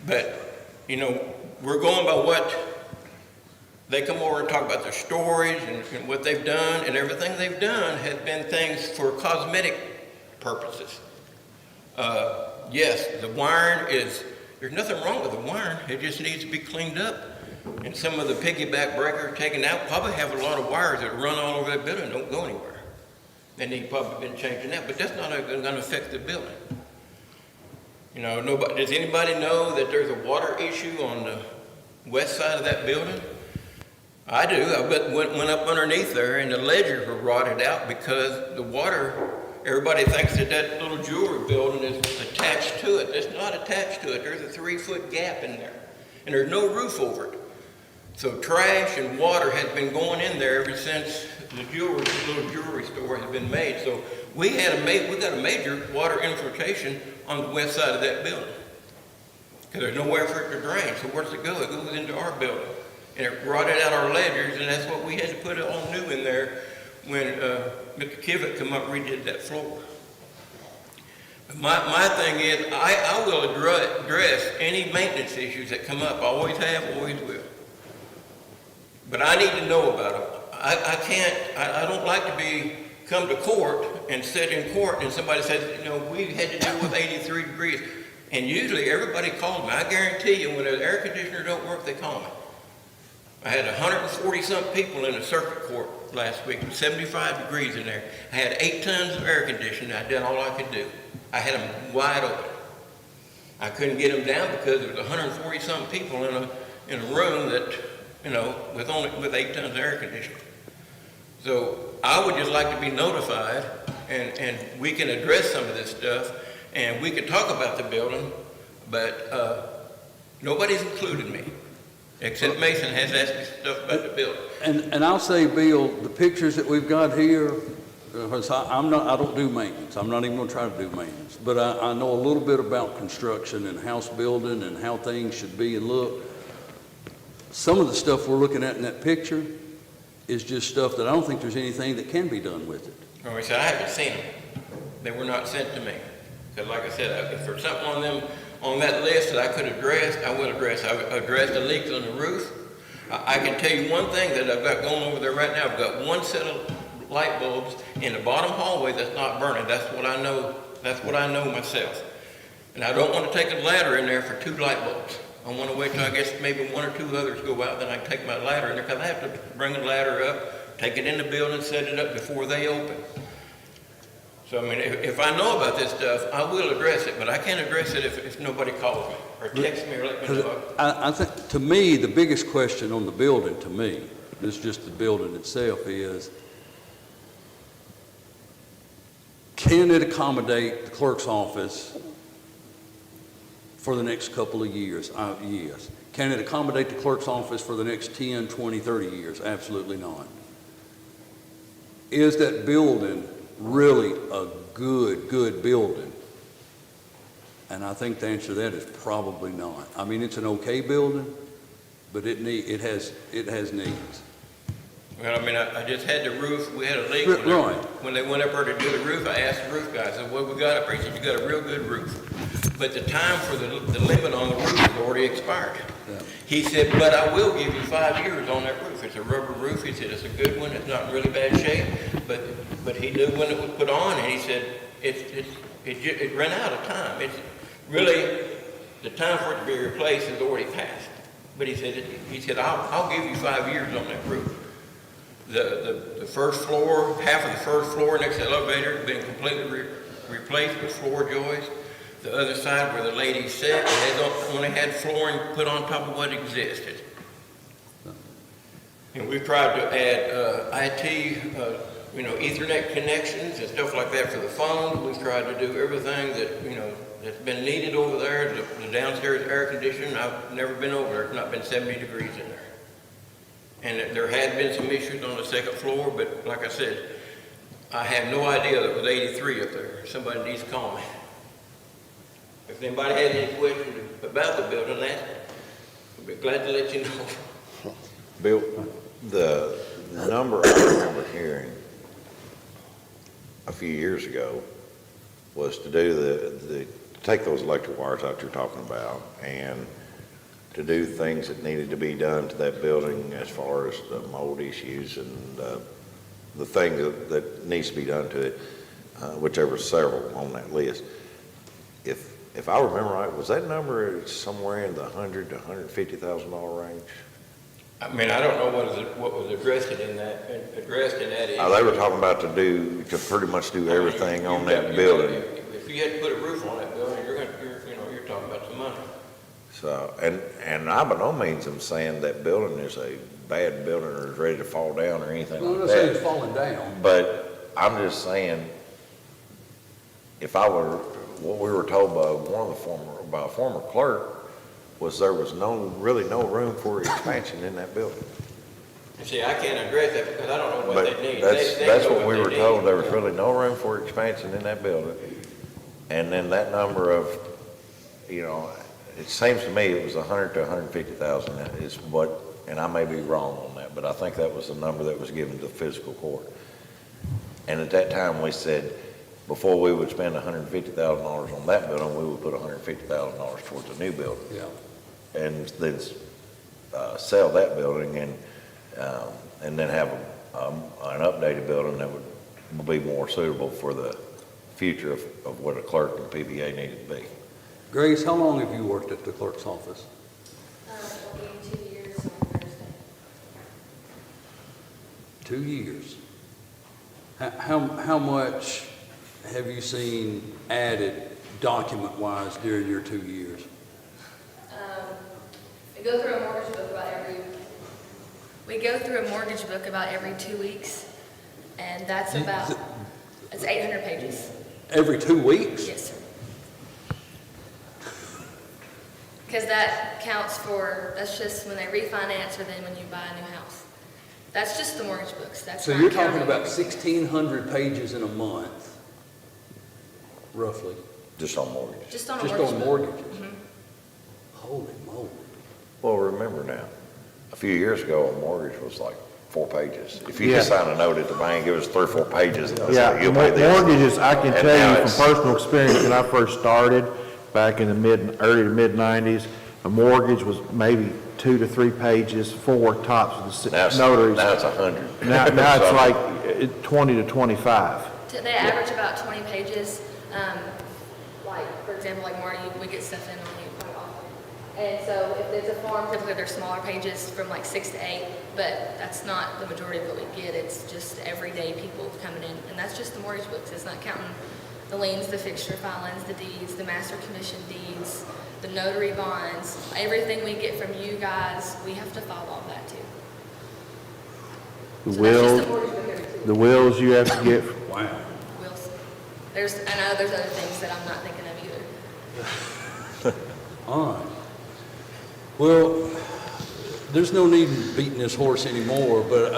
Speaker 2: But, you know, we're going by what they come over and talk about their storage and what they've done, and everything they've done has been things for cosmetic purposes. Yes, the wiring is, there's nothing wrong with the wiring, it just needs to be cleaned up. And some of the piggyback breakers taken out probably have a lot of wires that run all over that building and don't go anywhere. They need probably been changing that, but that's not going to affect the building. You know, nobody, does anybody know that there's a water issue on the west side of that building? I do. I went up underneath there and the ledgers were rotted out because the water, everybody thinks that that little jewelry building is attached to it. It's not attached to it. There's a 3-foot gap in there and there's no roof over it. So trash and water has been going in there ever since the little jewelry store has been made. So we got a major water infiltration on the west side of that building because there's nowhere for it to drain. So where's it go? It goes into our building. And it rotted out our ledgers, and that's what we had to put it all new in there when Mr. Kivett come up and redid that floor. But my thing is, I will address any maintenance issues that come up. I always have, always will. But I need to know about them. I don't like to come to court and sit in court and somebody says, you know, we had to deal with 83 degrees. And usually everybody calls me. I guarantee you when the air conditioner don't work, they call me. I had 140-something people in the circuit court last week, 75 degrees in there. I had 8 tons of air conditioning. I did all I could do. I had them wide open. I couldn't get them down because there was 140-something people in a room that, you know, with 8 tons of air conditioning. So I would just like to be notified, and we can address some of this stuff, and we can talk about the building, but nobody's included me. Except Mason has asked me stuff about the building.
Speaker 1: And I'll say, Bill, the pictures that we've got here, because I don't do maintenance. I'm not even going to try to do maintenance. But I know a little bit about construction and house building and how things should be and look. Some of the stuff we're looking at in that picture is just stuff that I don't think there's anything that can be done with it.
Speaker 2: All right, so I haven't seen them. They were not sent to me. Because like I said, if there's something on that list that I could address, I will address. I addressed the leaks on the roof. I can tell you one thing that I've got going over there right now. I've got one set of light bulbs in the bottom hallway that's not burning. That's what I know. That's what I know myself. And I don't want to take a ladder in there for 2 light bulbs. I want to wait till I guess maybe 1 or 2 others go out, then I can take my ladder in there because I have to bring the ladder up, take it in the building, set it up before they open. So, I mean, if I know about this stuff, I will address it, but I can't address it if nobody calls me or texts me or let me know.
Speaker 1: I think, to me, the biggest question on the building, to me, this is just the building itself, is can it accommodate the clerk's office for the next couple of years? Yes. Can it accommodate the clerk's office for the next 10, 20, 30 years? Absolutely not. Is that building really a good building? And I think the answer to that is probably not. I mean, it's an okay building, but it has needs.
Speaker 2: Well, I mean, I just had the roof, we had a leak.
Speaker 1: Right.
Speaker 2: When they went up there to do the roof, I asked the roof guy, I said, what we got up here? He said, you got a real good roof. But the time for the limit on the roof has already expired.
Speaker 1: Yeah.
Speaker 2: He said, but I will give you 5 years on that roof. It's a rubber roof. He said, it's a good one. It's not in really bad shape. But he knew when it was put on, and he said, it ran out of time. It's really, the time for it to be replaced has already passed. But he said, I'll give you 5 years on that roof. The first floor, half of the first floor next to the elevator has been completely replaced with floor joists. The other side where the ladies sit, they only had flooring put on top of what existed. And we've tried to add IT, Ethernet connections and stuff like that for the phone. We've tried to do everything that, that's been needed over there. The downstairs air conditioning, I've never been over there. It's not been 70 degrees in there. And there had been some issues on the second floor, but like I said, I have no idea that it was 83 up there. Somebody needs to call me. If anybody has any questions about the building, I'd be glad to let you know.
Speaker 10: Bill, the number I remember hearing a few years ago was to do take those electric wires out you're talking about and to do things that needed to be done to that building as far as the mold issues and the thing that needs to be done to it, whichever several on that list. If I remember right, was that number somewhere in the $100,000 to $150,000 range?
Speaker 2: I mean, I don't know what was addressed in that issue.
Speaker 10: They were talking about to pretty much do everything on that building.
Speaker 2: If you had to put a roof on that building, you're talking about some money.
Speaker 10: So, and I by no means am saying that building is a bad building or is ready to fall down or anything like that.
Speaker 1: I'm not saying it's falling down.
Speaker 10: But I'm just saying, if I were, what we were told by a former clerk was there was really no room for expansion in that building.
Speaker 2: And see, I can't address that because I don't know what
Speaker 10: But
Speaker 2: they need.
Speaker 10: that's what we were told, there was really no room for expansion in that building. And then that number of, it seems to me it was 100 to 150,000 is what, and I may be wrong on that, but I think that was the number that was given to the fiscal court. And at that time we said, before we would spend $150,000 on that building, we would put $150,000 towards a new building.
Speaker 1: Yeah.
Speaker 10: And then sell that building and then have an updated building that would be more suitable for the future of what a clerk and PBA needed to be.
Speaker 1: Grace, how long have you worked at the clerk's office?
Speaker 12: It'll be 2 years on Thursday.
Speaker 1: 2 years. How much have you seen added document-wise during your 2 years?
Speaker 12: We go through a mortgage book about every 2 weeks, and that's it's 800 pages.
Speaker 1: Every 2 weeks?
Speaker 12: Yes, sir. Because that counts that's just when they refinance or then when you buy a new house. That's just the mortgage books. That's
Speaker 1: So
Speaker 12: not
Speaker 1: you're talking
Speaker 12: counting
Speaker 1: about
Speaker 12: everything.
Speaker 1: 1,600 pages in a month, roughly?
Speaker 10: Just on mortgages.
Speaker 12: Just on a
Speaker 1: Just
Speaker 12: mortgage
Speaker 1: on
Speaker 12: book.
Speaker 1: mortgages?
Speaker 12: Mhm.
Speaker 1: Holy moly.
Speaker 10: Well, remember now, a few years ago, a mortgage was like 4 pages. If you just sign a note at the bank, it was 3 or 4 pages. And that's like, you'll pay this.
Speaker 3: Mortgages, I can
Speaker 10: And
Speaker 3: tell
Speaker 10: now
Speaker 3: you
Speaker 10: it's-
Speaker 3: from personal experience, when I first started, back in the early to mid-90s, a mortgage was maybe 2 to 3 pages, 4 tops with
Speaker 10: Now
Speaker 3: the notaries.
Speaker 10: now it's 100.
Speaker 3: Now it's
Speaker 10: So-
Speaker 3: like 20 to 25.
Speaker 12: They average about 20 pages. Like, for example, like Marty, we get stuff in on you quite often. And so if there's a form, typically they're smaller pages from like 6 to 8, but that's not the majority of what we get. It's just everyday people coming in. And that's just the mortgage books. It's not counting the liens, the fixture filings, the deeds, the master commission deeds, the notary bonds, everything we get from you guys, we have to file all that too.
Speaker 3: The
Speaker 12: So that's just
Speaker 3: wills,
Speaker 12: the mortgage book every 2 weeks.
Speaker 3: the wills you have to get.
Speaker 1: Wow.
Speaker 12: Wills. I know there's other things that I'm not thinking of either.
Speaker 1: All right. Well, there's no need in beating this horse anymore, but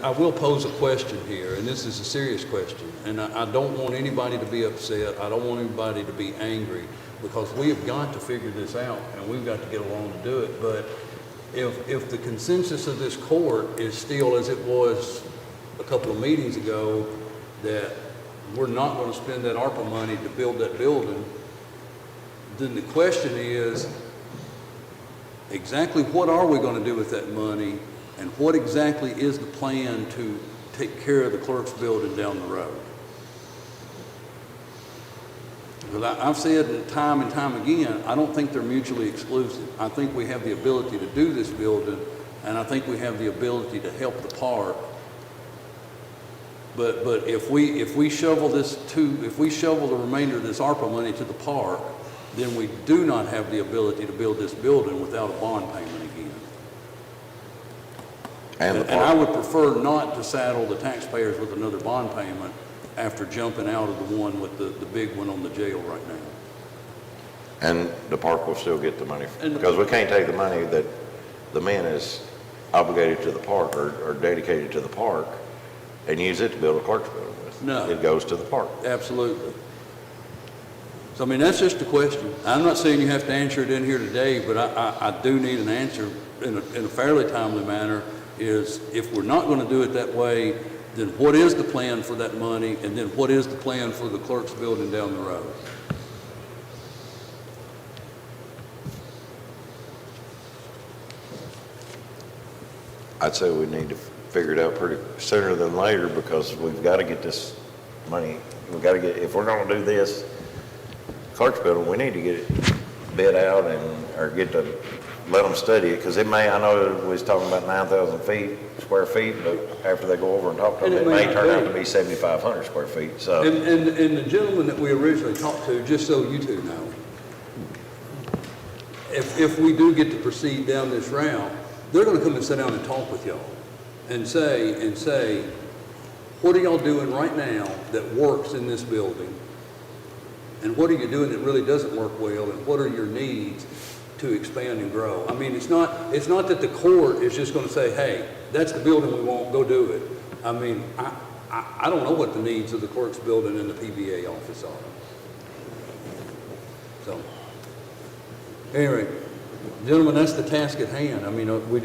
Speaker 1: I will pose a question here, and this is a serious question. And I don't want anybody to be upset. I don't want anybody to be angry, because we have got to figure this out, and we've got to get along to do it. But if the consensus of this court is still as it was a couple of meetings ago, that we're not going to spend that ARPA money to build that building, then the question is, exactly what are we going to do with that money, and what exactly is the plan to take care of the clerk's building down the road? Because I've said time and time again, I don't think they're mutually exclusive. I think we have the ability to do this building, and I think we have the ability to help the park But if we shovel if we shovel the remainder of this ARPA money to the park, then we do not have the ability to build this building without a bond payment again.
Speaker 10: And the
Speaker 1: And I
Speaker 10: park,
Speaker 1: would prefer not to saddle the taxpayers with another bond payment after jumping out of the one with the big one on the jail right now.
Speaker 10: and the park will still get the money,
Speaker 1: And-
Speaker 10: because we can't take the money that the man is obligated to the park or dedicated to the park and use it to build a Clark's building with.
Speaker 1: No.
Speaker 10: It goes to the park.
Speaker 1: Absolutely. So, I mean, that's just a question. I'm not saying you have to answer it in here today, but I do need an answer in a fairly timely manner, is if we're not going to do it that way, then what is the plan for that money? And then what is the plan for the clerk's building down the road?
Speaker 10: I'd say we need to figure it out pretty sooner than later, because we've got to get this money, we've got to get, if we're going to do this Clark's building, we need to get it bid out or get to, let them study it, because it may, I know we was talking about 9,000 square feet, but after they go over and talk to them,
Speaker 1: And
Speaker 10: it
Speaker 1: it may
Speaker 10: may
Speaker 1: not
Speaker 10: turn out
Speaker 1: be.
Speaker 10: to be 7,500 square feet, so.
Speaker 1: And the gentleman that we originally talked to, just so you two know, if we do get to proceed down this route, they're going to come and sit down and talk with y'all and say, what are y'all doing right now that works in this building? And what are you doing that really doesn't work well? And what are your needs to expand and grow? I mean, it's not that the court is just going to say, hey, that's the building we want, go do it. I mean, I don't know what the needs of the clerk's building and the PBA office are. So, anyway, gentlemen, that's the task at hand. I mean, we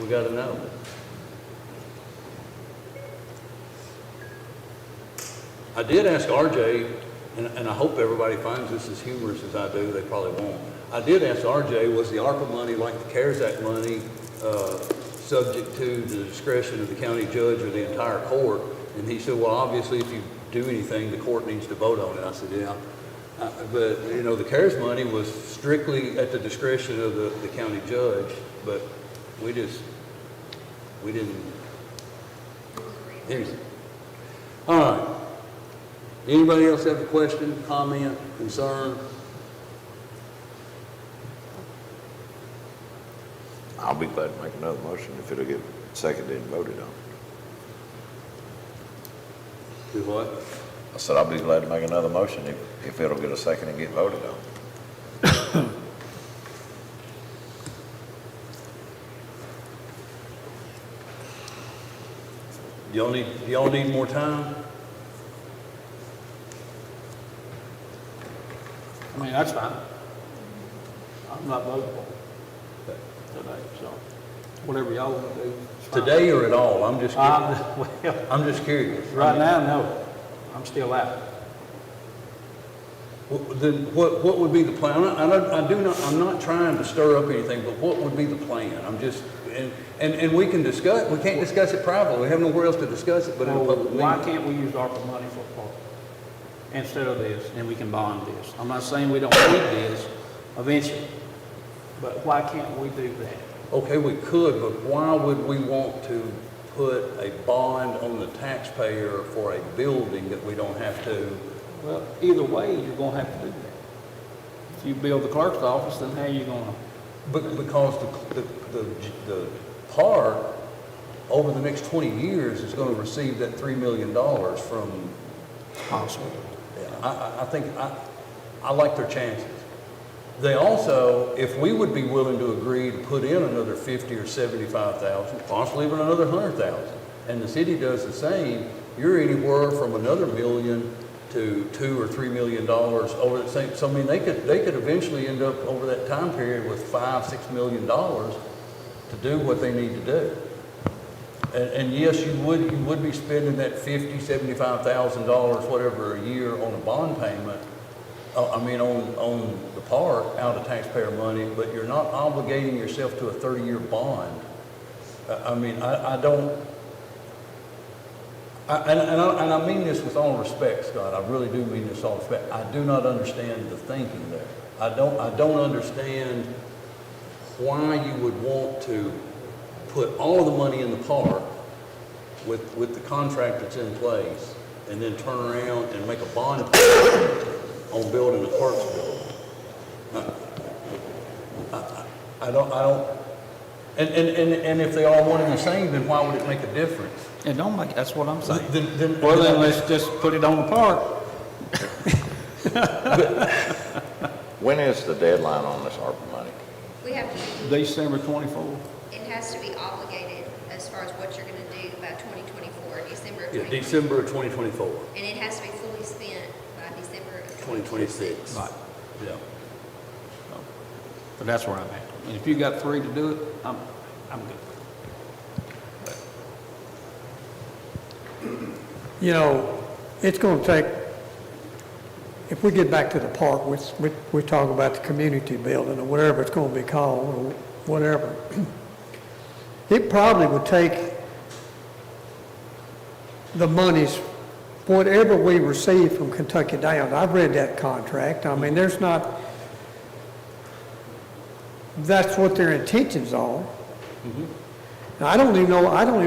Speaker 1: got to know. I did ask RJ, and I hope everybody finds this as humorous as I do, they probably won't. I did ask RJ, was the ARPA money like the CARES Act money, subject to the discretion of the county judge or the entire court? And he said, well, obviously, if you do anything, the court needs to vote on it. I said, yeah. But, you know, the CARES money was strictly at the discretion of the county judge, but we didn't. Anyway. All right. Anybody else have a question, comment, concern?
Speaker 10: I'll be glad to make another motion if it'll get seconded and voted on.
Speaker 1: Do what?
Speaker 10: I said I'll be glad to make another motion if it'll get a second and get voted on.
Speaker 1: Do y'all need more time?
Speaker 6: I mean, that's fine. I'm not voting for it today, so whatever y'all want to do. it's fine.
Speaker 1: Today or at all? I'm just
Speaker 6: Well,
Speaker 1: I'm just curious.
Speaker 6: right now, no. I'm still out.
Speaker 1: Well, then what would be the plan? I'm not trying to stir up anything, but what would be the plan? I'm just, and we can't discuss it privately. We have nowhere else to discuss it but in a
Speaker 6: Well,
Speaker 1: public
Speaker 6: why
Speaker 1: meeting.
Speaker 6: can't we use ARPA money for a park instead of this, and we can bond this? I'm not saying we don't need this eventually, but why can't we do that?
Speaker 1: Okay, we could, but why would we want to put a bond on the taxpayer for a building that we don't have to?
Speaker 6: Well, either way, you're gonna have to do that. If you build the clerk's office, then how are you gonna?
Speaker 1: Because the park, over the next 20 years, is going to receive that $3 million from.
Speaker 6: Possible.
Speaker 1: I think, I like their chances. They also, if we would be willing to agree to put in another 50 or 75,000, possibly even another 100,000, and the city does the same, you're anywhere from another million to $2 or $3 million over the same. So I mean, they could eventually end up over that time period with $5-6 million to do what they need to do. And yes, you would be spending that $50,000, $75,000, whatever, a year on a bond payment. On the park out of taxpayer money, but you're not obligating yourself to a 30-year bond. I mean this with all respect, Scott. I really do mean this with all respect. I do not understand the thinking there. I don't understand why you would want to put all of the money in the park with the contract that's in place and then turn around and make a bond payment on building the clerk's building. I don't, and if they are one and the same, then why would it make a difference?
Speaker 6: It don't make, that's what I'm saying.
Speaker 1: Then
Speaker 6: Well, then let's just put it on the park.
Speaker 10: When is the deadline on this ARPA money?
Speaker 5: We have to,
Speaker 6: December 24.
Speaker 5: it has to be obligated as far as what you're gonna do by 2024, December of
Speaker 1: Yeah,
Speaker 5: 2024.
Speaker 1: December of 2024,
Speaker 5: And it has to be fully spent by December of
Speaker 1: 2026.
Speaker 6: Right.
Speaker 1: Yeah.
Speaker 6: But that's where I'm at. And if you got 3 to do it, I'm good.
Speaker 4: You know, it's gonna take, if we get back to the park, we talk about the community building or whatever it's gonna be called or whatever. It probably would take the monies, whatever we receive from Kentucky Downs. I've read that contract. I mean, there's not, that's what their intentions are. Now, I don't even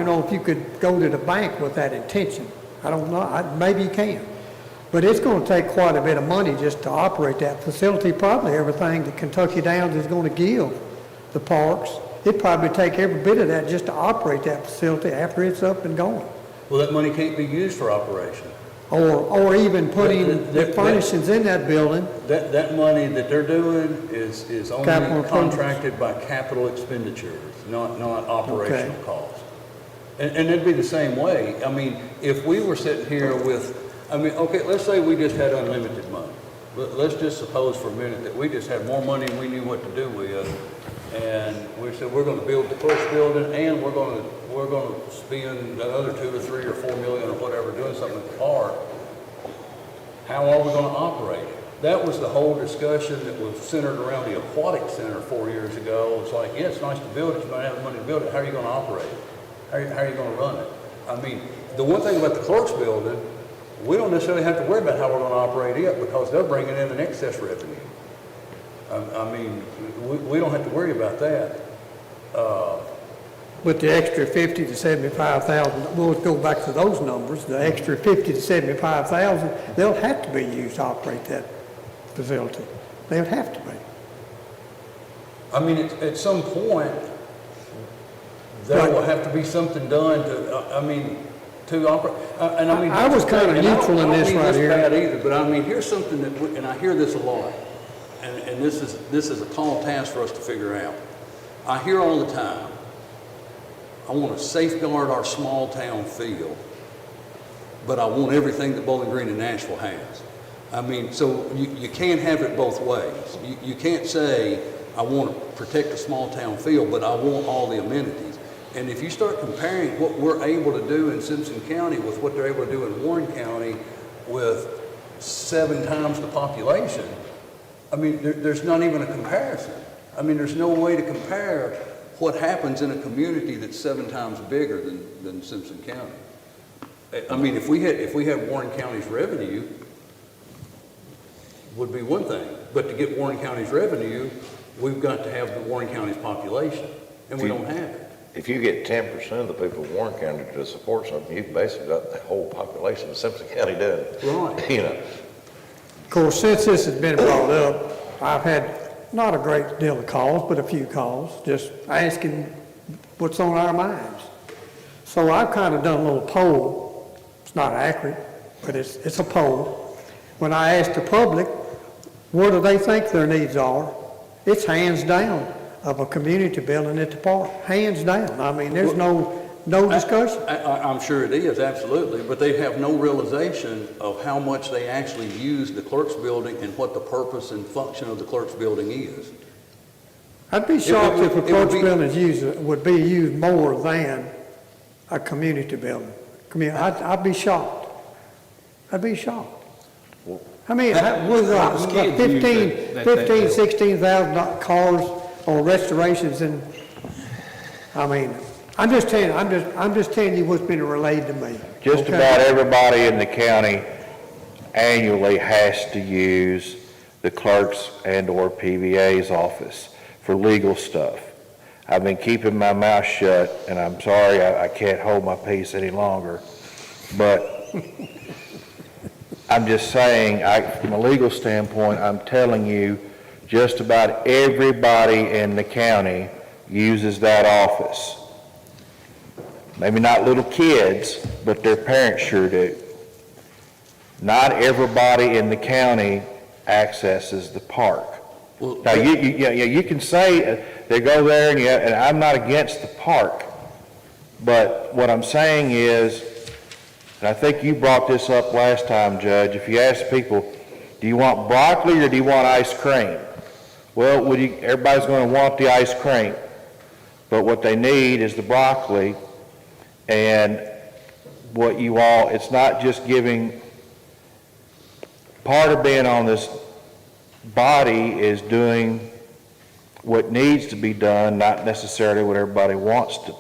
Speaker 4: know if you could go to the bank with that intention. I don't know, maybe you can. But it's gonna take quite a bit of money just to operate that facility, probably everything that Kentucky Downs is gonna give the parks. It'd probably take every bit of that just to operate that facility after it's up and going.
Speaker 1: Well, that money can't be used for operation.
Speaker 4: Or even putting the furnishings in that building.
Speaker 1: That money that they're doing is only
Speaker 4: Capital improvements.
Speaker 1: contracted by capital expenditures, not operational costs. And it'd be the same way. I mean, if we were sitting here with, I mean, okay, let's say we just had unlimited money. Let's just suppose for a minute that we just had more money and we knew what to do with, and we said, we're gonna build the first building, and we're gonna spend another 2 or 3 or 4 million or whatever doing something at the park. How are we gonna operate it? That was the whole discussion that was centered around the aquatic center 4 years ago. It's like, yeah, it's nice to build it, you don't have the money to build it, how are you gonna operate it? How are you gonna run it? I mean, the one thing about the clerk's building, we don't necessarily have to worry about how we're gonna operate it because they're bringing in an excess revenue. I mean, we don't have to worry about that.
Speaker 4: But the extra 50 to 75,000, we'll go back to those numbers, the extra 50 to 75,000, they'll have to be used to operate that facility. They'll have to be.
Speaker 1: I mean, at some point, there will have to be something done to operate, and I mean.
Speaker 4: I was kind of neutral in this right here.
Speaker 1: I don't mean this bad either, but I mean, here's something that, and I hear this a lot, and this is a tall task for us to figure out. I hear all the time, I want to safeguard our small town feel, but I want everything that Bowling Green and Nashville has. I mean, so you can't have it both ways. You can't say, I want to protect the small town feel, but I want all the amenities. And if you start comparing what we're able to do in Simpson County with what they're able to do in Warren County with 7 times the population, I mean, there's not even a comparison. I mean, there's no way to compare what happens in a community that's 7 times bigger than Simpson County. I mean, if we had Warren County's revenue, would be one thing, but to get Warren County's revenue, we've got to have the Warren County's population, and we don't have it.
Speaker 10: If you get 10% of the people of Warren County to support something, you've basically got the whole population of Simpson County doing it.
Speaker 1: Right.
Speaker 10: You know.
Speaker 4: Of course, since this has been brought up, I've had not a great deal of calls, but a few calls, just asking what's on our minds. So I've kind of done a little poll. It's not accurate, but it's a poll. When I asked the public, what do they think their needs are? It's hands down of a community building at the park, hands down. I mean, there's no discussion.
Speaker 1: I'm sure it is, absolutely, but they have no realization of how much they actually use the clerk's building and what the purpose and function of the clerk's building is.
Speaker 4: I'd be shocked if a clerk's building would be used more than a community building. I'd be shocked. I'd be shocked. I mean, we're like 15, 16,000 cars or restorations, and I mean, I'm just telling you what's been relayed to me.
Speaker 7: Just
Speaker 4: okay?
Speaker 7: about everybody in the county annually has to use the clerk's and/or PVA's office for legal stuff. I've been keeping my mouth shut, and I'm sorry I can't hold my peace any longer. But I'm just saying, from a legal standpoint, I'm telling you, just about everybody in the county uses that office. Maybe not little kids, but their parents sure do. Not everybody in the county accesses the park.
Speaker 1: Well,
Speaker 7: Now, you can say, they go there, and I'm not against the park, but what I'm saying is, and I think you brought this up last time, Judge, if you ask people, do you want broccoli or do you want ice cream? Well, everybody's going to want the ice cream, but what they need is the broccoli, and it's not just giving, part of being on this body is doing what needs to be done, not necessarily what everybody wants to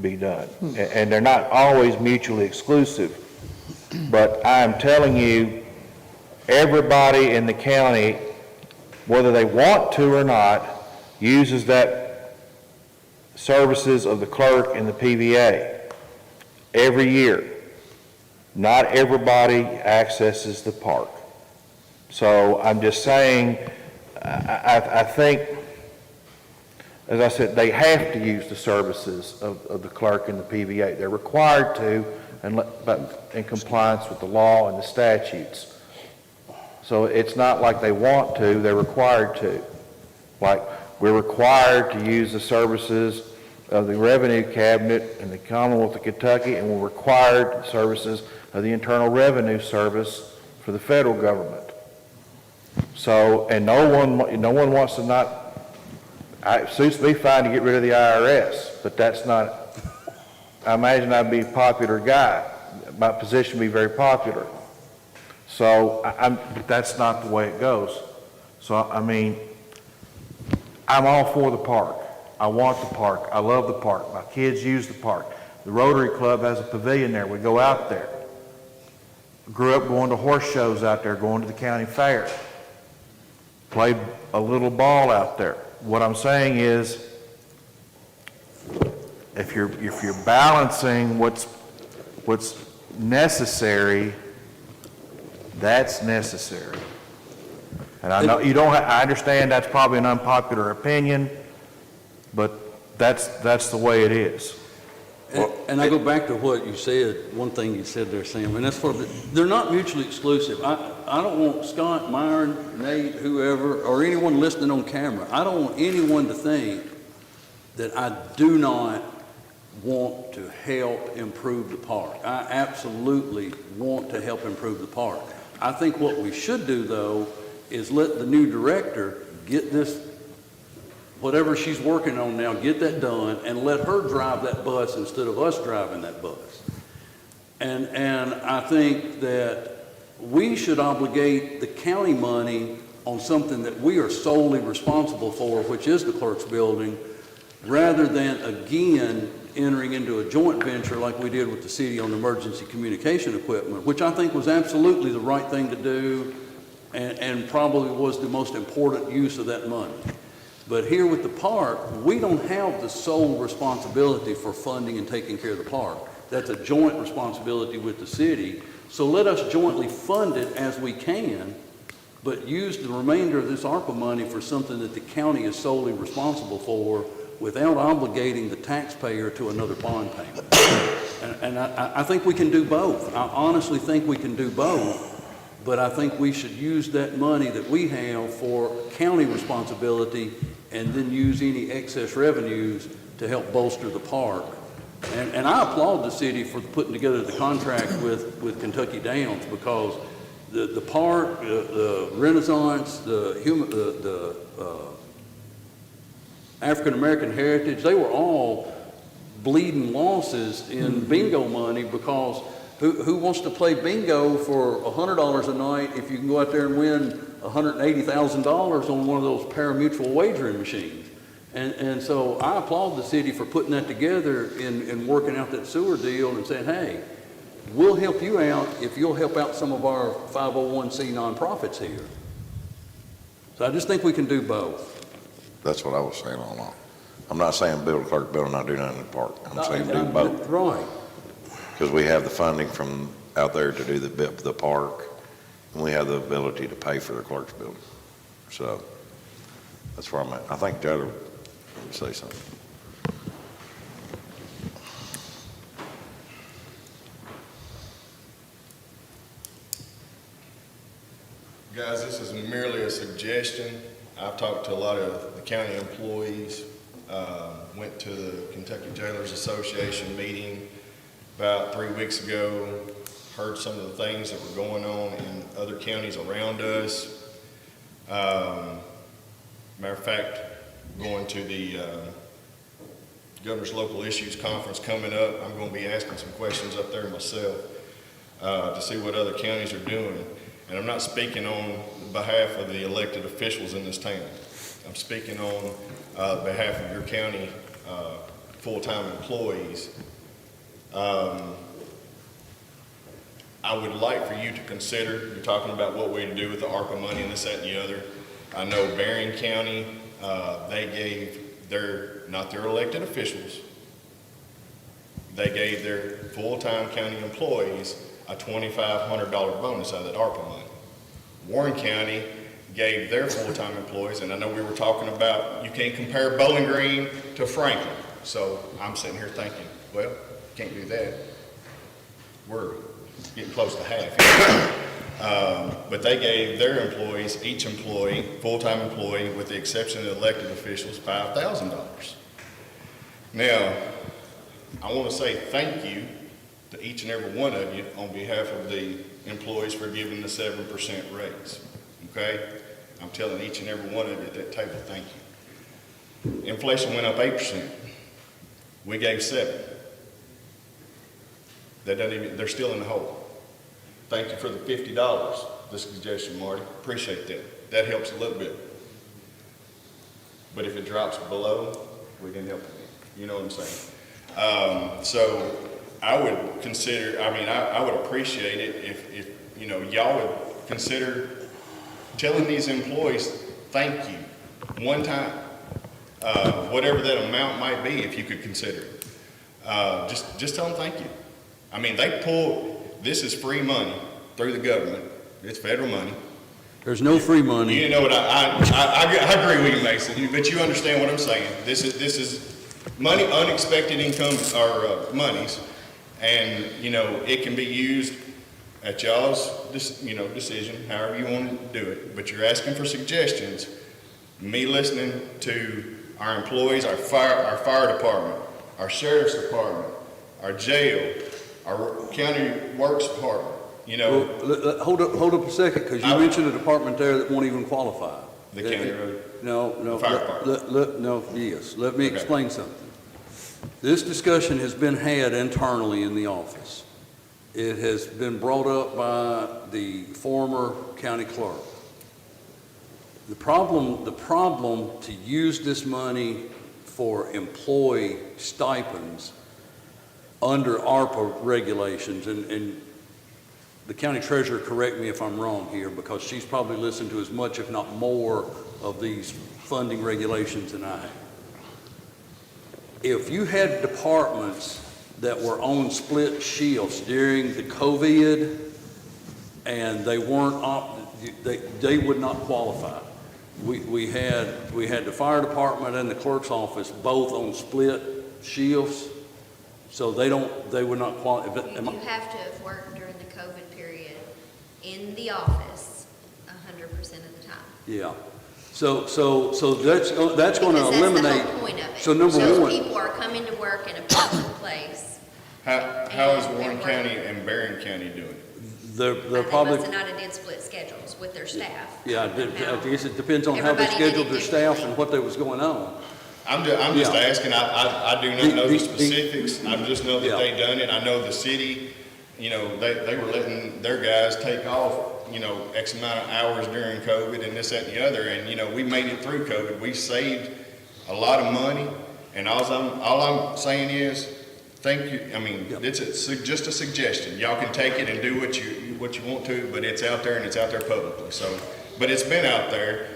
Speaker 7: be done. And they're not always mutually exclusive. But I'm telling you, everybody in the county, whether they want to or not, uses that services of the clerk and the PVA every year. Not everybody accesses the park. So I'm just saying, I think, as I said, they have to use the services of the clerk and the PVA. They're required to, but in compliance with the law and the statutes. So it's not like they want to, they're required to. Like, we're required to use the services of the Revenue Cabinet in the Commonwealth of Kentucky, and we're required services of the Internal Revenue Service for the federal government. So, and no one wants to not, it suits me fine to get rid of the IRS, but that's not, I imagine I'd be a popular guy. My position would be very popular. So, but that's not the way it goes. So, I mean, I'm all for the park. I want the park. I love the park. My kids use the park. The Rotary Club has a pavilion there. We go out there. Grew up going to horse shows out there, going to the county fair. Played a little ball out there. What I'm saying is, if you're balancing what's necessary, that's necessary. And I know you don't. I understand that's probably an unpopular opinion, but that's the way it is.
Speaker 1: And I go back to what you said, one thing you said there, Sam, and that's they're not mutually exclusive. I don't want Scott, Myron, Nate, whoever, or anyone listening on camera, I don't want anyone to think that I do not want to help improve the park. I absolutely want to help improve the park. I think what we should do, though, is let the new director get this, whatever she's working on now, get that done, and let her drive that bus instead of us driving that bus. And I think that we should obligate the county money on something that we are solely responsible for, which is the clerk's building, rather than, again, entering into a joint venture like we did with the city on emergency communication equipment, which I think was absolutely the right thing to do and probably was the most important use of that money. But here with the park, we don't have the sole responsibility for funding and taking care of the park. That's a joint responsibility with the city. So let us jointly fund it as we can, but use the remainder of this ARPA money for something that the county is solely responsible for without obligating the taxpayer to another bond payment. And I think we can do both. I honestly think we can do both. But I think we should use that money that we have for county responsibility and then use any excess revenues to help bolster the park. And I applaud the city for putting together the contract with Kentucky Downs, because the park, the Renaissance, the African American Heritage, they were all bleeding losses in bingo money, because who wants to play bingo for $100 a night if you can go out there and win $180,000 on one of those pari-mutuel wagering machines? And so I applaud the city for putting that together and working out that sewer deal and saying, hey, we'll help you out if you'll help out some of our 501c nonprofits here. So I just think we can do both.
Speaker 8: That's what I was saying all along. I'm not saying build a clerk building, not do nothing in the park. I'm saying do both.
Speaker 1: Right.
Speaker 8: Because we have the funding from out there to do the park, and we have the ability to pay for the clerk's building. So that's where I'm at. I think Judge would say something.
Speaker 13: Guys, this is merely a suggestion. I've talked to a lot of the county employees, went to the Kentucky Jailers Association meeting about 3 weeks ago, heard some of the things that were going on in other counties around us. Matter of fact, going to the Governor's Local Issues Conference coming up, I'm going to be asking some questions up there myself to see what other counties are doing. And I'm not speaking on behalf of the elected officials in this town. I'm speaking on behalf of your county full-time employees. I would like for you to consider, you're talking about what we're to do with the ARPA money and this, that, and the other. I know Berrien County, they gave not their elected officials, they gave their full-time county employees a $2,500 bonus out of that ARPA money. Warren County gave their full-time employees, and I know we were talking about you can't compare Bowling Green to Franklin. So I'm sitting here thinking, well, can't do that. We're getting close to half. But they gave their employees, each employee, full-time employee, with the exception of elected officials, $5,000. Now, I want to say thank you to each and every one of you on behalf of the employees for giving the 7% raise, okay? I'm telling each and every one of you at that table, thank you. Inflation went up 8%. We gave 7%. That doesn't even, they're still in the hole. Thank you for the $50, the suggestion, Marty. Appreciate that. That helps a little bit. But if it drops below, we didn't help it. You know what I'm saying? So I would consider, I would appreciate it if y'all would consider telling these employees, thank you, one time. Whatever that amount might be, if you could consider it. Just tell them thank you. This is free money through the government. It's federal money.
Speaker 1: There's no free money.
Speaker 13: You know what, I agree with you, Mason, but you understand what I'm saying. This is money, unexpected income, or monies, and, it can be used at y'all's, decision, however you want to do it, but you're asking for suggestions. Me listening to our employees, our fire department, our sheriff's department, our jail, our county works department,
Speaker 1: Well, hold up a second, because you mentioned a department there that won't even qualify.
Speaker 13: The county road.
Speaker 1: No.
Speaker 13: Fire department.
Speaker 1: Yes. Let me
Speaker 13: Okay.
Speaker 1: explain something. This discussion has been had internally in the office. It has been brought up by the former county clerk. The problem to use this money for employee stipends under ARPA regulations, and the county treasurer, correct me if I'm wrong here, because she's probably listened to as much, if not more, of these funding regulations than I have. If you had departments that were on split shifts during the COVID and they weren't, they would not qualify. We had the fire department and the clerk's office both on split shifts, so they would not qualify.
Speaker 5: You have to have worked during the COVID period in the office 100% of the time.
Speaker 1: Yeah. So that's going to eliminate.
Speaker 5: That's the whole point of it.
Speaker 1: So number
Speaker 5: Those
Speaker 1: one.
Speaker 5: people are coming to work in a peaceful place.
Speaker 13: How is Warren County and Berrien County doing?
Speaker 1: They're probably.
Speaker 5: They must have not did split schedules with their staff.
Speaker 1: Yeah, I guess it depends on how they
Speaker 5: Everybody did
Speaker 1: scheduled
Speaker 5: it
Speaker 1: their staff
Speaker 5: differently.
Speaker 1: and what they was going on.
Speaker 13: I'm just asking, I do not know the specifics, I just know that
Speaker 1: Yeah.
Speaker 13: they done it, I know the city, they were letting their guys take off, X amount of hours during COVID and this, that, and the other, and, we made it through COVID, we saved a lot of money, and all I'm saying is, Thank you, I mean, it's just a suggestion. Y'all can take it and do what you want to, but it's out there and it's out there publicly, so. But it's been out there,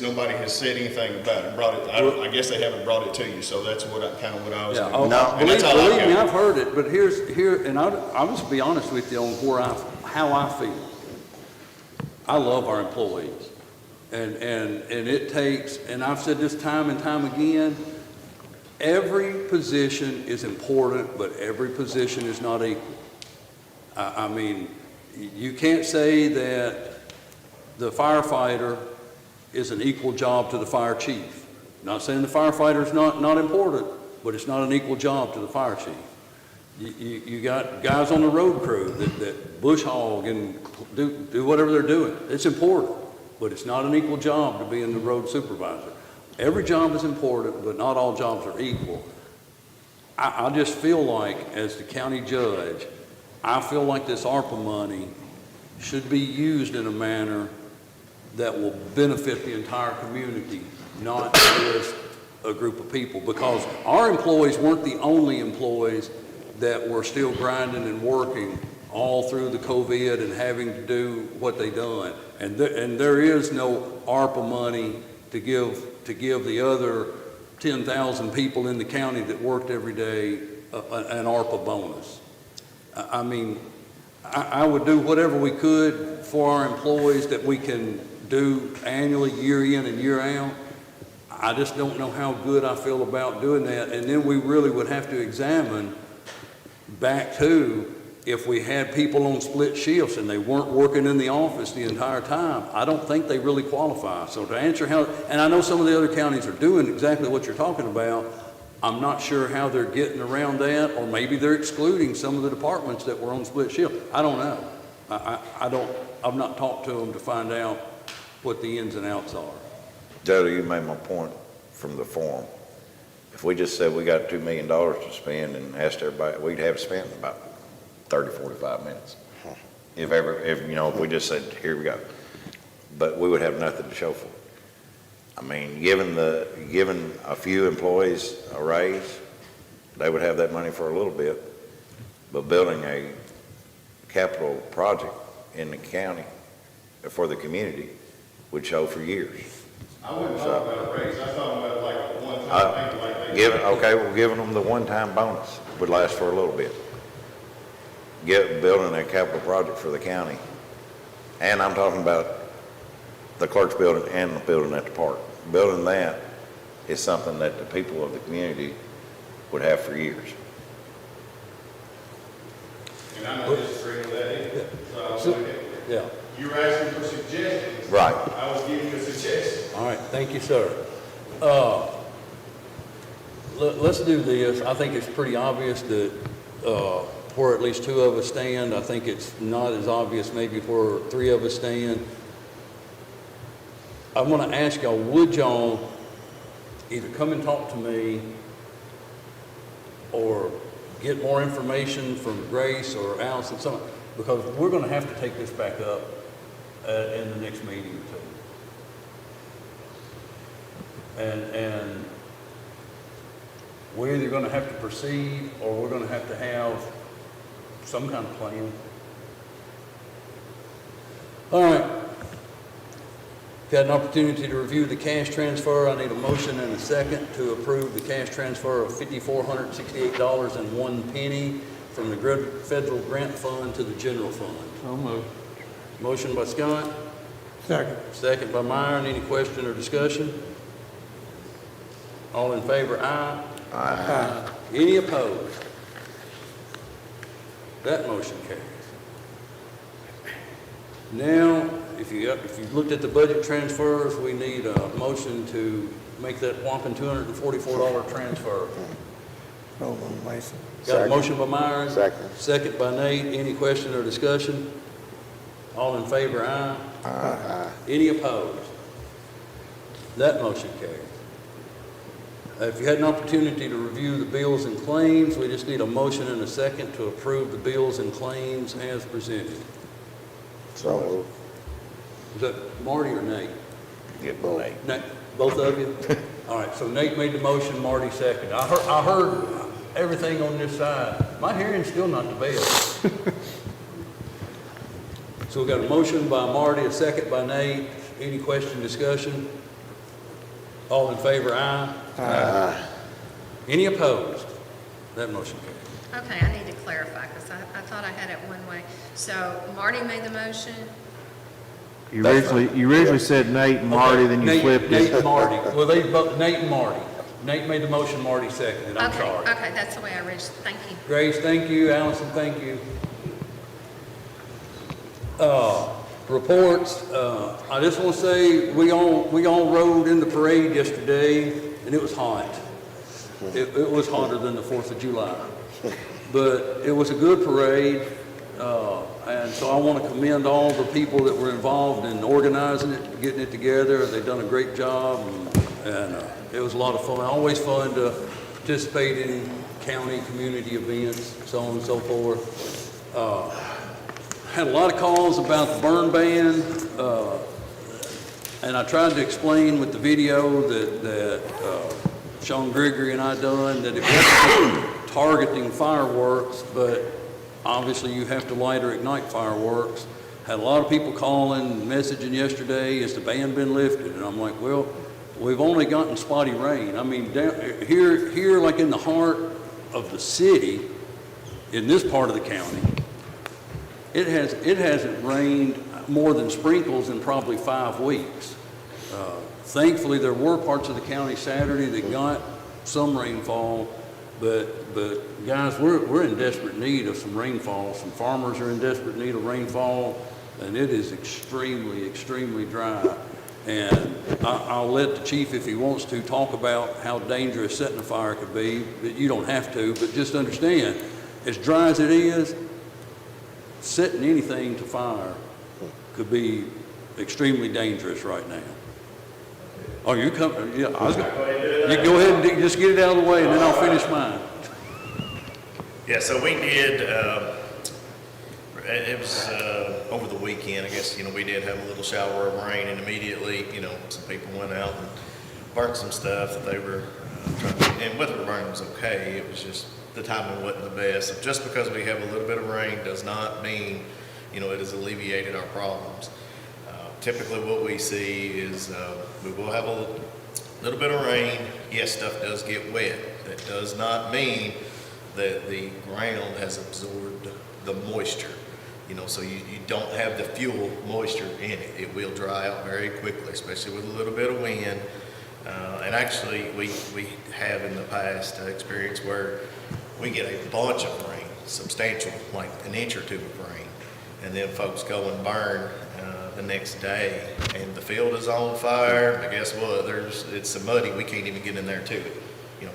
Speaker 13: nobody has said anything about it, I guess they haven't brought it to you, so that's what I was.
Speaker 1: Yeah,
Speaker 13: doing.
Speaker 1: no,
Speaker 13: And that's all I
Speaker 1: believe me,
Speaker 13: got.
Speaker 1: I've heard it, but and I'll just be honest with you on how I feel. I love our employees, and it takes, and I've said this time and time again, every position is important, but every position is not equal. I mean, you can't say that the firefighter is an equal job to the fire chief. Not saying the firefighter is not important, but it's not an equal job to the fire chief. You got guys on the road crew that bush hog and do whatever they're doing. It's important, but it's not an equal job to being the road supervisor. Every job is important, but not all jobs are equal. I just feel like, as the county judge, I feel like this ARPA money should be used in a manner that will benefit the entire community, not just a group of people, because our employees weren't the only employees that were still grinding and working all through the COVID and having to do what they done. And there is no ARPA money to give the other 10,000 people in the county that worked every day an ARPA bonus. I mean, I would do whatever we could for our employees that we can do annually, year in and year out. I just don't know how good I feel about doing that. And then we really would have to examine back to, if we had people on split shifts and they weren't working in the office the entire time, I don't think they really qualify. So to answer how, and I know some of the other counties are doing exactly what you're talking about, I'm not sure how they're getting around that, or maybe they're excluding some of the departments that were on split shift. I don't know. I've not talked to them to find out what the ins and outs are.
Speaker 10: Jody, you made my point from the forum. If we just said we got $2 million to spend and asked everybody, we'd have spent about 30, 45 minutes. If we just said, here we go. But we would have nothing to show for it. I mean, given a few employees a raise, they would have that money for a little bit. But building a capital project in the county for the community would show for years.
Speaker 13: I wouldn't talk about a raise, I was talking about like a one-time thing like that.
Speaker 10: Giving them the one-time bonus would last for a little bit. Building a capital project for the county. And I'm talking about the clerk's building and the building at the park. Building that is something that the people of the community would have for years.
Speaker 13: And I'm not disagreeing with that either. So,
Speaker 1: Yeah.
Speaker 13: you were asking for suggestions.
Speaker 10: Right.
Speaker 13: I was giving you a suggestion.
Speaker 1: All right, thank you, sir. Let's do this. I think it's pretty obvious that where at least two of us stand. I think it's not as obvious maybe where three of us stand. I'm going to ask y'all, would y'all either come and talk to me or get more information from Grace or Allison, something, because we're going to have to take this back up in the next meeting or two. And we're either going to have to proceed or we're going to have some kind of plan. All right. If you had an opportunity to review the cash transfer, I need a motion and a second to approve the cash transfer of $5,468.01 from the federal grant fund to the general fund.
Speaker 6: So moved.
Speaker 1: Motion by Scott,
Speaker 4: Second.
Speaker 1: second by Meyer. Any question or discussion? All in favor, aye.
Speaker 4: Aye.
Speaker 1: Any opposed? That motion carries. Now, if you've looked at the budget transfers, we need a motion to make that whopping $244 transfer.
Speaker 4: Hold on, Mason.
Speaker 1: Got a motion by Myers? Second. Second by Nate. Any question or discussion? All in favor, aye. Aye. Any opposed? That motion carries. If you had an opportunity to review the bills and claims, we just need a motion and a second to approve the bills and claims as presented.
Speaker 8: So,
Speaker 1: Is that Marty or Nate?
Speaker 10: Get both.
Speaker 1: Nate, both of you? All right, so Nate made the motion, Marty seconded. I heard everything on this side. My hearing's still not the best. So we got a motion by Marty, a second by Nate. Any question, discussion? All in favor, aye? Aye. Any opposed? That motion carries.
Speaker 5: Okay, I need to clarify, because I thought I had it one way. So Marty made the motion.
Speaker 7: You originally said Nate and Marty, then you
Speaker 1: Nate-
Speaker 7: flipped
Speaker 1: Nate
Speaker 7: it.
Speaker 1: and Marty. Well, they both, Nate and Marty. Nate made the motion, Marty seconded. I'm
Speaker 5: Okay,
Speaker 1: sorry.
Speaker 5: okay, that's the way I read it. Thank you.
Speaker 1: Grace, thank you. Allison, thank you. Reports, I just want to say, we all rode in the parade yesterday, and it was hot. It was hotter than the 4th of July. But it was a good parade, and so I want to commend all the people that were involved in organizing it, getting it together. They've done a great job, and it was a lot of fun. Always fun to participate in county, community events, so on and so forth. Had a lot of calls about the burn ban, and I tried to explain with the video that Sean Gregory and I done, that it wasn't targeting fireworks, but obviously you have to light or ignite fireworks. Had a lot of people calling, messaging yesterday, has the ban been lifted? And I'm like, well, we've only gotten spotty rain. I mean, down here like in the heart of the city, in this part of the county, it hasn't rained more than sprinkles in probably 5 weeks. Thankfully, there were parts of the county Saturday that got some rainfall, but guys, we're in desperate need of some rainfall. Some farmers are in desperate need of rainfall, and it is extremely, extremely dry. And I'll let the chief, if he wants to, talk about how dangerous setting a fire could be. But you don't have to, but just understand, as dry as it is, setting anything to fire could be extremely dangerous right now. Oh, you come, yeah, you go ahead and just get it out of the way, and then I'll finish mine.
Speaker 13: Yeah, so we did, it was over the weekend, I guess, we did have a little shower of rain, and immediately, some people went out and burnt some stuff that they were trying to, and whether the rain was okay, it was just, the timing wasn't the best. So just because we have a little bit of rain does not mean, it has alleviated our problems. Typically what we see is we will have a little bit of rain. Yes, stuff does get wet. That does not mean that the ground has absorbed the moisture. So you don't have the fuel moisture in it. It will dry out very quickly, especially with a little bit of wind. And actually, we have in the past experience where we get a bunch of rain, substantial, like an inch or two of rain, and then folks go and burn the next day, and the field is on fire. But guess what? It's so muddy we can't even get in there to it.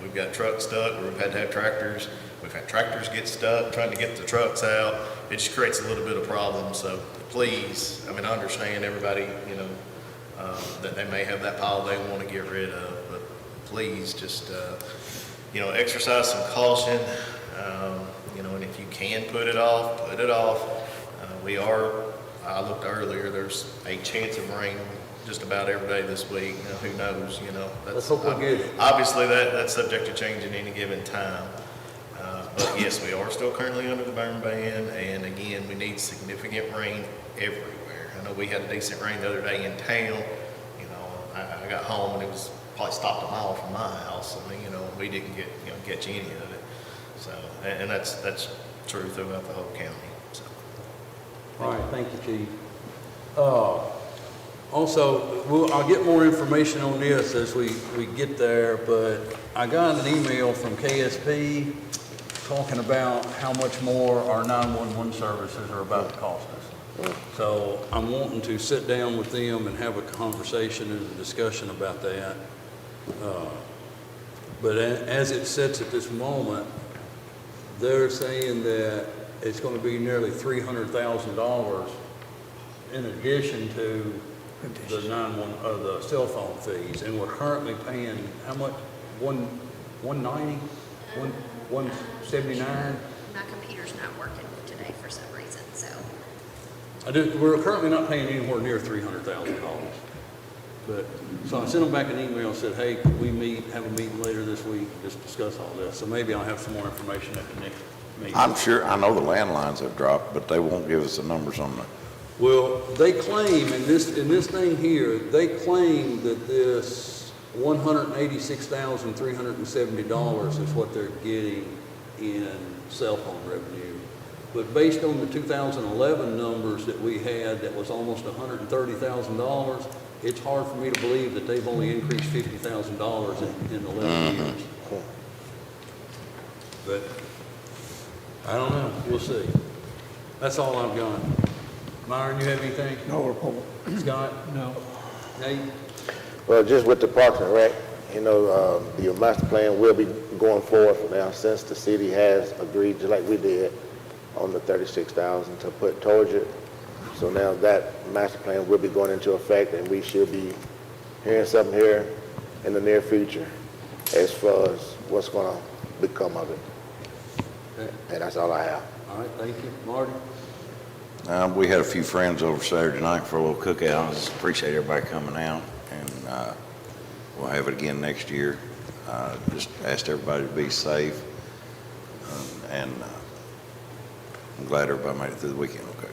Speaker 13: We've got trucks stuck, or we've had to have tractors. We've had tractors get stuck trying to get the trucks out. It just creates a little bit of problem. So please, I understand everybody, that they may have that pile they want to get rid of, but please just, exercise some caution. And if you can put it off, put it off. I looked earlier, there's a chance of rain just about every day this week. Who knows,
Speaker 1: Let's hope we get it.
Speaker 13: Obviously, that's subject to change at any given time. But yes, we are still currently under the burn ban, and again, we need significant rain everywhere. I know we had a decent rain the other day in town. I got home and it was probably stopped a mile from my house. We didn't catch any of it. So, and that's true throughout the whole county. So.
Speaker 1: All right, thank you, Chief. Also, I'll get more information on this as we get there, but I got an email from KSP talking about how much more our 911 services are about to cost us. So I'm wanting to sit down with them and have a conversation and a discussion about that. But as it sits at this moment, they're saying that it's going to be nearly $300,000 in addition to the the cell phone fees, and we're currently paying how much? $190, $179.
Speaker 5: My computer's not working today for some reason, so.
Speaker 1: We're currently not paying anywhere near $300,000. But, so I sent them back an email and said, hey, could we have a meeting later this week, just discuss all this? So maybe I'll have some more information at the next meeting.
Speaker 8: I'm sure, I know the landlines have dropped, but they won't give us the numbers on the,
Speaker 1: Well, they claim, in this thing here, they claim that this $186,370 is what they're getting in cell phone revenue. But based on the 2011 numbers that we had, that was almost $130,000, it's hard for me to believe that they've only increased $50,000 in 11 years. But, I don't know, we'll see. That's all I've got. Myron, you have anything?
Speaker 4: No report.
Speaker 1: Scott? No. Nate?
Speaker 14: Well, just with the Parks and Rec, your master plan will be going forward from now since the city has agreed, just like we did, on the 36,000 to put towards it. So now that master plan will be going into effect, and we should be hearing something here in the near future as far as what's going to become of it.
Speaker 1: Okay.
Speaker 14: And that's all I have.
Speaker 1: All right, thank you. Marty?
Speaker 8: we had a few friends over Saturday night for a little cookout. I just appreciate everybody coming out, and we'll have it again next year. Just asked everybody to be safe, and I'm glad everybody made it through the weekend okay.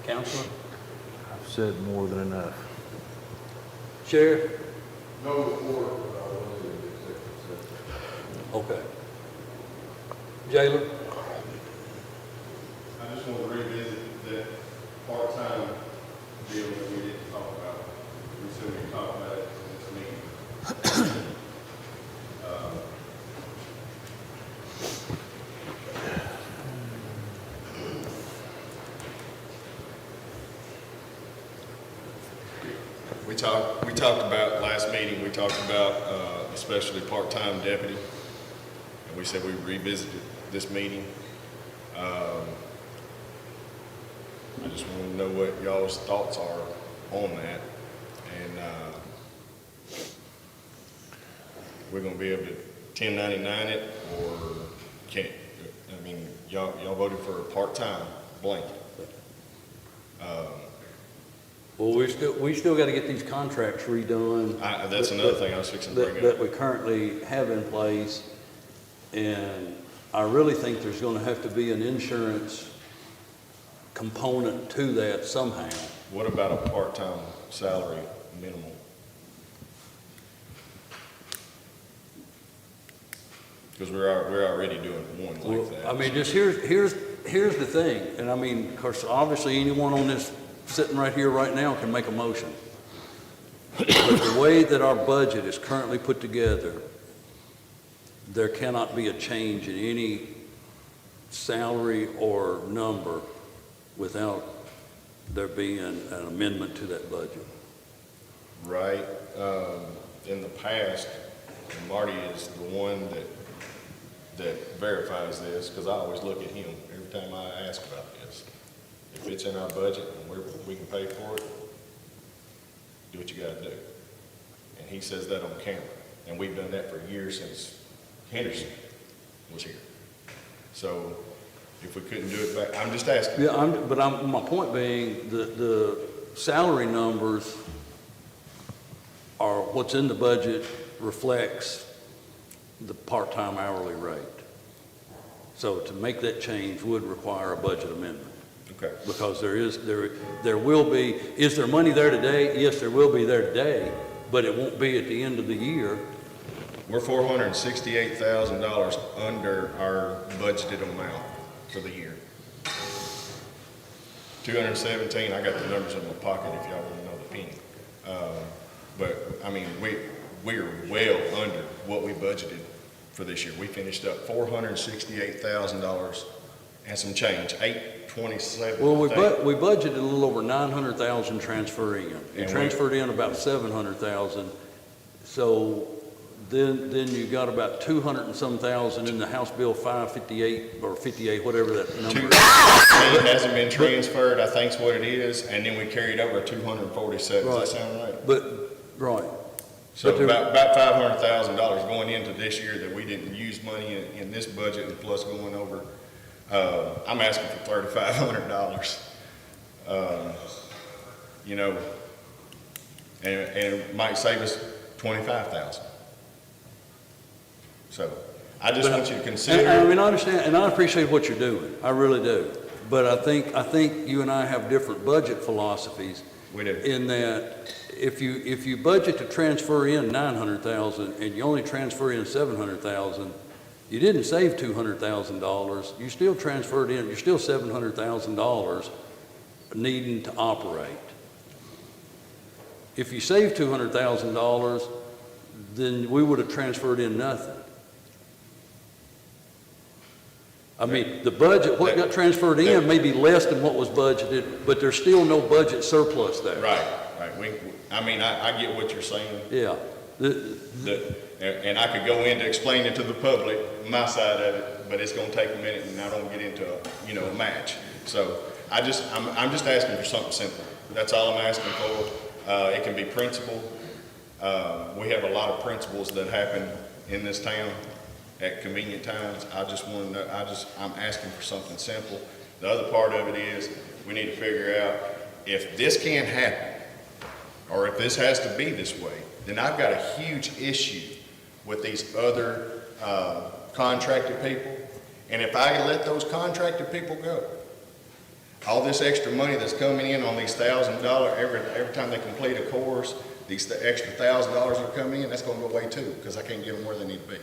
Speaker 1: Counselor?
Speaker 7: I've said more than enough.
Speaker 1: Sheriff?
Speaker 3: No report, but I will do the executive session.
Speaker 1: Okay. Jailer?
Speaker 13: I just want to revisit that part-time deal that we didn't talk about. We said we talked about it in this meeting. We talked about, last meeting, we talked about especially part-time deputy. And we said we revisited this meeting. I just want to know what y'all's thoughts are on that. And we're going to be able to 1099 it, or can't, I mean, y'all voted for a part-time blanket.
Speaker 1: Well, we still got to get these contracts redone.
Speaker 13: That's another thing I was fixing to bring up.
Speaker 1: That we currently have in place. And I really think there's going to have to be an insurance component to that somehow.
Speaker 13: What about a part-time salary minimum? Because we're already doing one like that.
Speaker 1: I mean, just here's the thing, and I mean, of course, obviously anyone on this sitting right here right now can make a motion. But the way that our budget is currently put together, there cannot be a change in any salary or number without there being an amendment to that budget.
Speaker 13: Right. In the past, and Marty is the one that verifies this, because I always look at him every time I ask about this. If it's in our budget and we can pay for it, do what you gotta do. And he says that on camera. And we've done that for years since Henderson was here. So if we couldn't do it back, I'm just asking.
Speaker 1: Yeah, my point being, the salary numbers are, what's in the budget reflects the part-time hourly rate. So to make that change would require a budget amendment.
Speaker 13: Okay.
Speaker 1: Because there will be, is there money there today? Yes, there will be there today, but it won't be at the end of the year.
Speaker 13: We're $468,000 under our budgeted amount for the year. 217, I got the numbers in my pocket if y'all want to know the penny. But I mean, we're well under what we budgeted for this year. We finished up $468,000 and some change, 827.
Speaker 1: Well, we budgeted a little over 900,000 transferring in. We transferred in about 700,000. So then you got about 200 and some thousand in the House Bill 558 or 58, whatever that number is.
Speaker 13: It hasn't been transferred, I think's what it is, and then we carried over 247.
Speaker 1: Right.
Speaker 13: Does that sound right?
Speaker 1: Right.
Speaker 13: So about $500,000 going into this year that we didn't use money in this budget, and plus going over. I'm asking for $3,500. And it might save us 25,000. So I just want you to consider.
Speaker 1: I mean, I understand, and I appreciate what you're doing. I really do. But I think you and I have different budget philosophies.
Speaker 13: We do.
Speaker 1: In that, if you budget to transfer in 900,000 and you only transfer in 700,000, you didn't save $200,000. You still transferred in. You're still $700,000 needing to operate. If you save $200,000, then we would have transferred in nothing. I mean, the budget, what got transferred in may be less than what was budgeted, but there's still no budget surplus there.
Speaker 13: Right. I get what you're saying.
Speaker 1: Yeah.
Speaker 13: And I could go in to explain it to the public, my side of it, but it's gonna take a minute and I don't get into a match. So I'm just asking for something simple. That's all I'm asking for. It can be principle. We have a lot of principles that happen in this town at convenient times. I just want to know, I'm asking for something simple. The other part of it is we need to figure out if this can't happen or if this has to be this way, then I've got a huge issue with these other contracted people. And if I let those contracted people go, all this extra money that's coming in on these $1,000 every time they complete a course, these extra $1,000 that are coming in, that's going to go away too, because I can't get them where they need to be.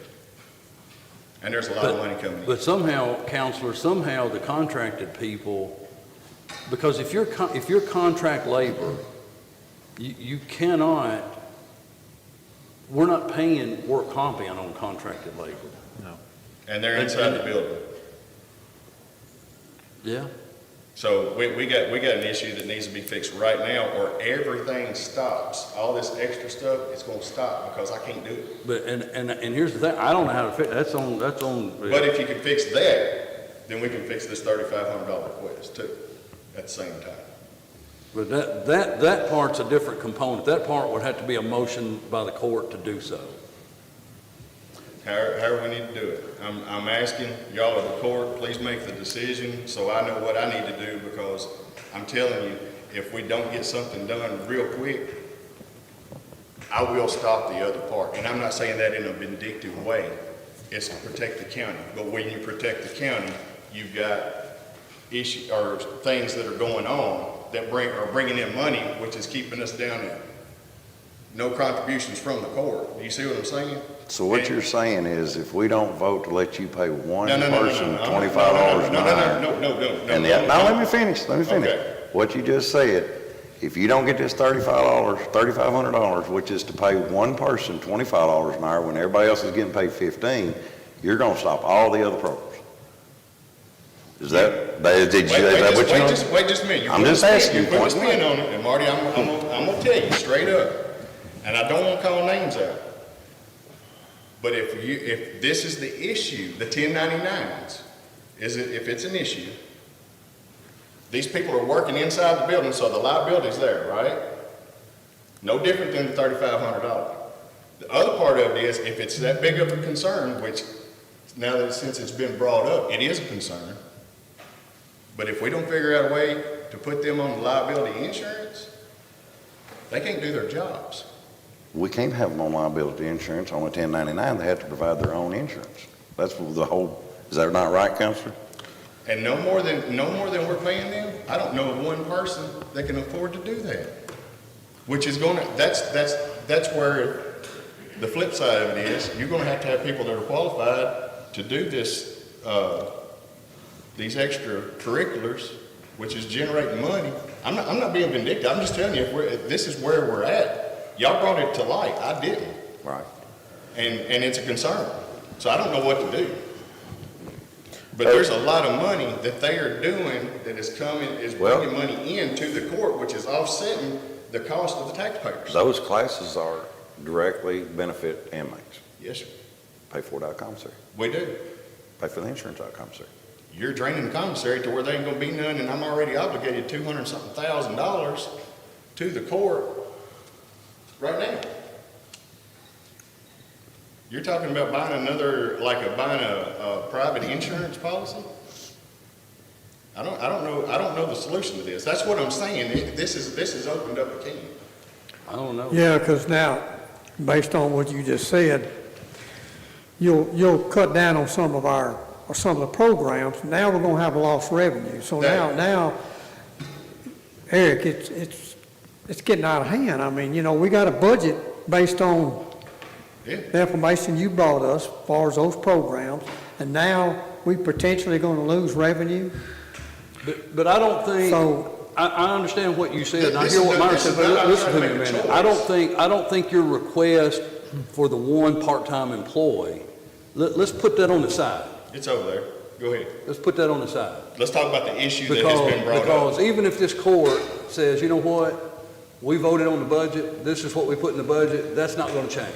Speaker 13: And there's a lot of money coming in.
Speaker 1: But somehow, counselor, the contracted people, because if you're contract labor, you cannot, we're not paying work comp in on contracted labor.
Speaker 7: No.
Speaker 13: And they're inside the building.
Speaker 1: Yeah.
Speaker 13: So we got an issue that needs to be fixed right now, or everything stops. All this extra stuff is going to stop because I can't do it.
Speaker 1: But and here's the thing, I don't know how to fix that's on.
Speaker 13: But if you can fix that, then we can fix this $3,500 request too, at the same time.
Speaker 1: But that part's a different component. That part would have to be a motion by the court to do so.
Speaker 13: However we need to do it. I'm asking y'all at the court, please make the decision so I know what I need to do, because I'm telling you, if we don't get something done real quick, I will stop the other part. And I'm not saying that in a vindictive way. It's to protect the county. But when you protect the county, you've got issues or things that are going on that are bringing in money, which is keeping us down at no contributions from the court. Do you see what I'm saying?
Speaker 8: So what you're saying is if we don't vote to let you pay one
Speaker 13: No.
Speaker 8: person $25 an hour.
Speaker 13: No.
Speaker 8: Now let me finish.
Speaker 13: Okay.
Speaker 8: What you just said, if you don't get this $3,500, which is to pay one person $25 an hour when everybody else is getting paid $15, you're gonna stop all the other programs. Is that what you know?
Speaker 13: Wait just a minute.
Speaker 8: I'm just asking you.
Speaker 13: You put a spin on it, and Marty, I'm gonna tell you straight up, and I don't want to call names out. But if this is the issue, the 1099s, if it's an issue, these people are working inside the building, so the liability's there, right? No different than the $3,500. The other part of it is, if it's that big of a concern, which now that since it's been brought up, it is a concern. But if we don't figure out a way to put them on the liability insurance, they can't do their jobs.
Speaker 8: We can't have them on liability insurance on a 1099. They have to provide their own insurance. That's the whole, is that not right, Counselor?
Speaker 13: And no more than we're paying them. I don't know of one person that can afford to do that. Which is that's where the flip side of it is. You're going to have people that are qualified to do this, these extracurriculars, which is generating money. I'm not being vindictive. I'm just telling you, if this is where we're at. Y'all brought it to light. I didn't.
Speaker 8: Right.
Speaker 13: And it's a concern. So I don't know what to do. But there's a lot of money that they are doing that is bringing money into the court, which is offsetting the cost of the taxpayers.
Speaker 8: Those classes are directly benefit inmates.
Speaker 13: Yes, sir.
Speaker 8: Pay for it out of commissary.
Speaker 13: We do.
Speaker 8: Pay for the insurance out of commissary.
Speaker 13: You're draining the commissary to where there ain't gonna be none, and I'm already obligated $200-something thousand to the court right now. You're talking about buying a private insurance policy? I don't know the solution to this. That's what I'm saying. This has opened up a can.
Speaker 1: I don't know.
Speaker 4: Yeah, because now, based on what you just said, you'll cut down on some of the programs. Now we're gonna have lost revenue. So now, Eric, it's getting out of hand. I mean, we got a budget based on the information you brought us as far as those programs, and now we potentially gonna lose revenue.
Speaker 1: But I don't think,
Speaker 4: So-
Speaker 1: I understand what you said, and I hear what Myron said, but listen to me a minute. I don't think your request for the one part-time employee, let's put that on the side.
Speaker 13: It's over there. Go ahead.
Speaker 1: Let's put that on the side.
Speaker 13: Let's talk about the issue that has been brought up.
Speaker 1: Because even if this court says, you know what, we voted on the budget, this is what we put in the budget, that's not gonna change.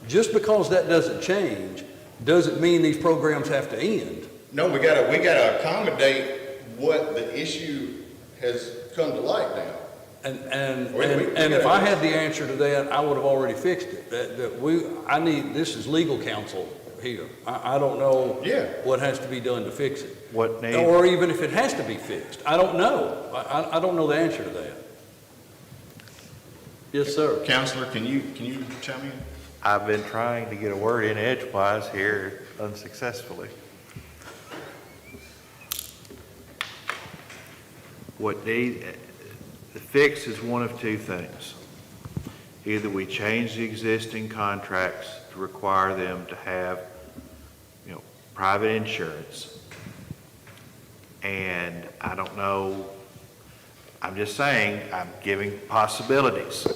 Speaker 1: Just because that doesn't change, doesn't mean these programs have to end.
Speaker 13: No, we gotta accommodate what the issue has come to light now.
Speaker 1: And if I had the answer to that, I would have already fixed it. This is legal counsel here. I don't know what has to be done to fix it. Or even if it has to be fixed. I don't know. I don't know the answer to that. Yes, sir.
Speaker 13: Counselor, can you chime in?
Speaker 7: I've been trying to get a word in edgewise here unsuccessfully. The fix is one of two things. Either we change the existing contracts to require them to have, private insurance. And I don't know, I'm just saying, I'm giving possibilities.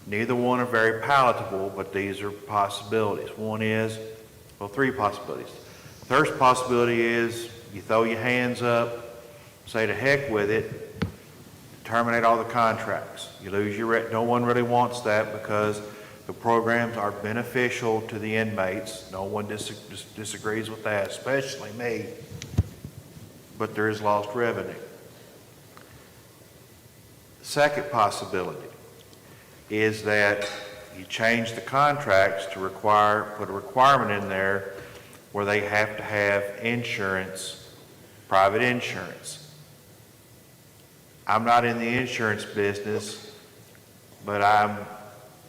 Speaker 7: Neither one are very palatable, but these are possibilities. Three possibilities. First possibility is you throw your hands up, say to heck with it, terminate all the contracts. You lose no one really wants that because the programs are beneficial to the inmates. No one disagrees with that, especially me. But there is lost revenue. Second possibility is that you change the contracts to put a requirement in there where they have to have insurance, private insurance. I'm not in the insurance business, but I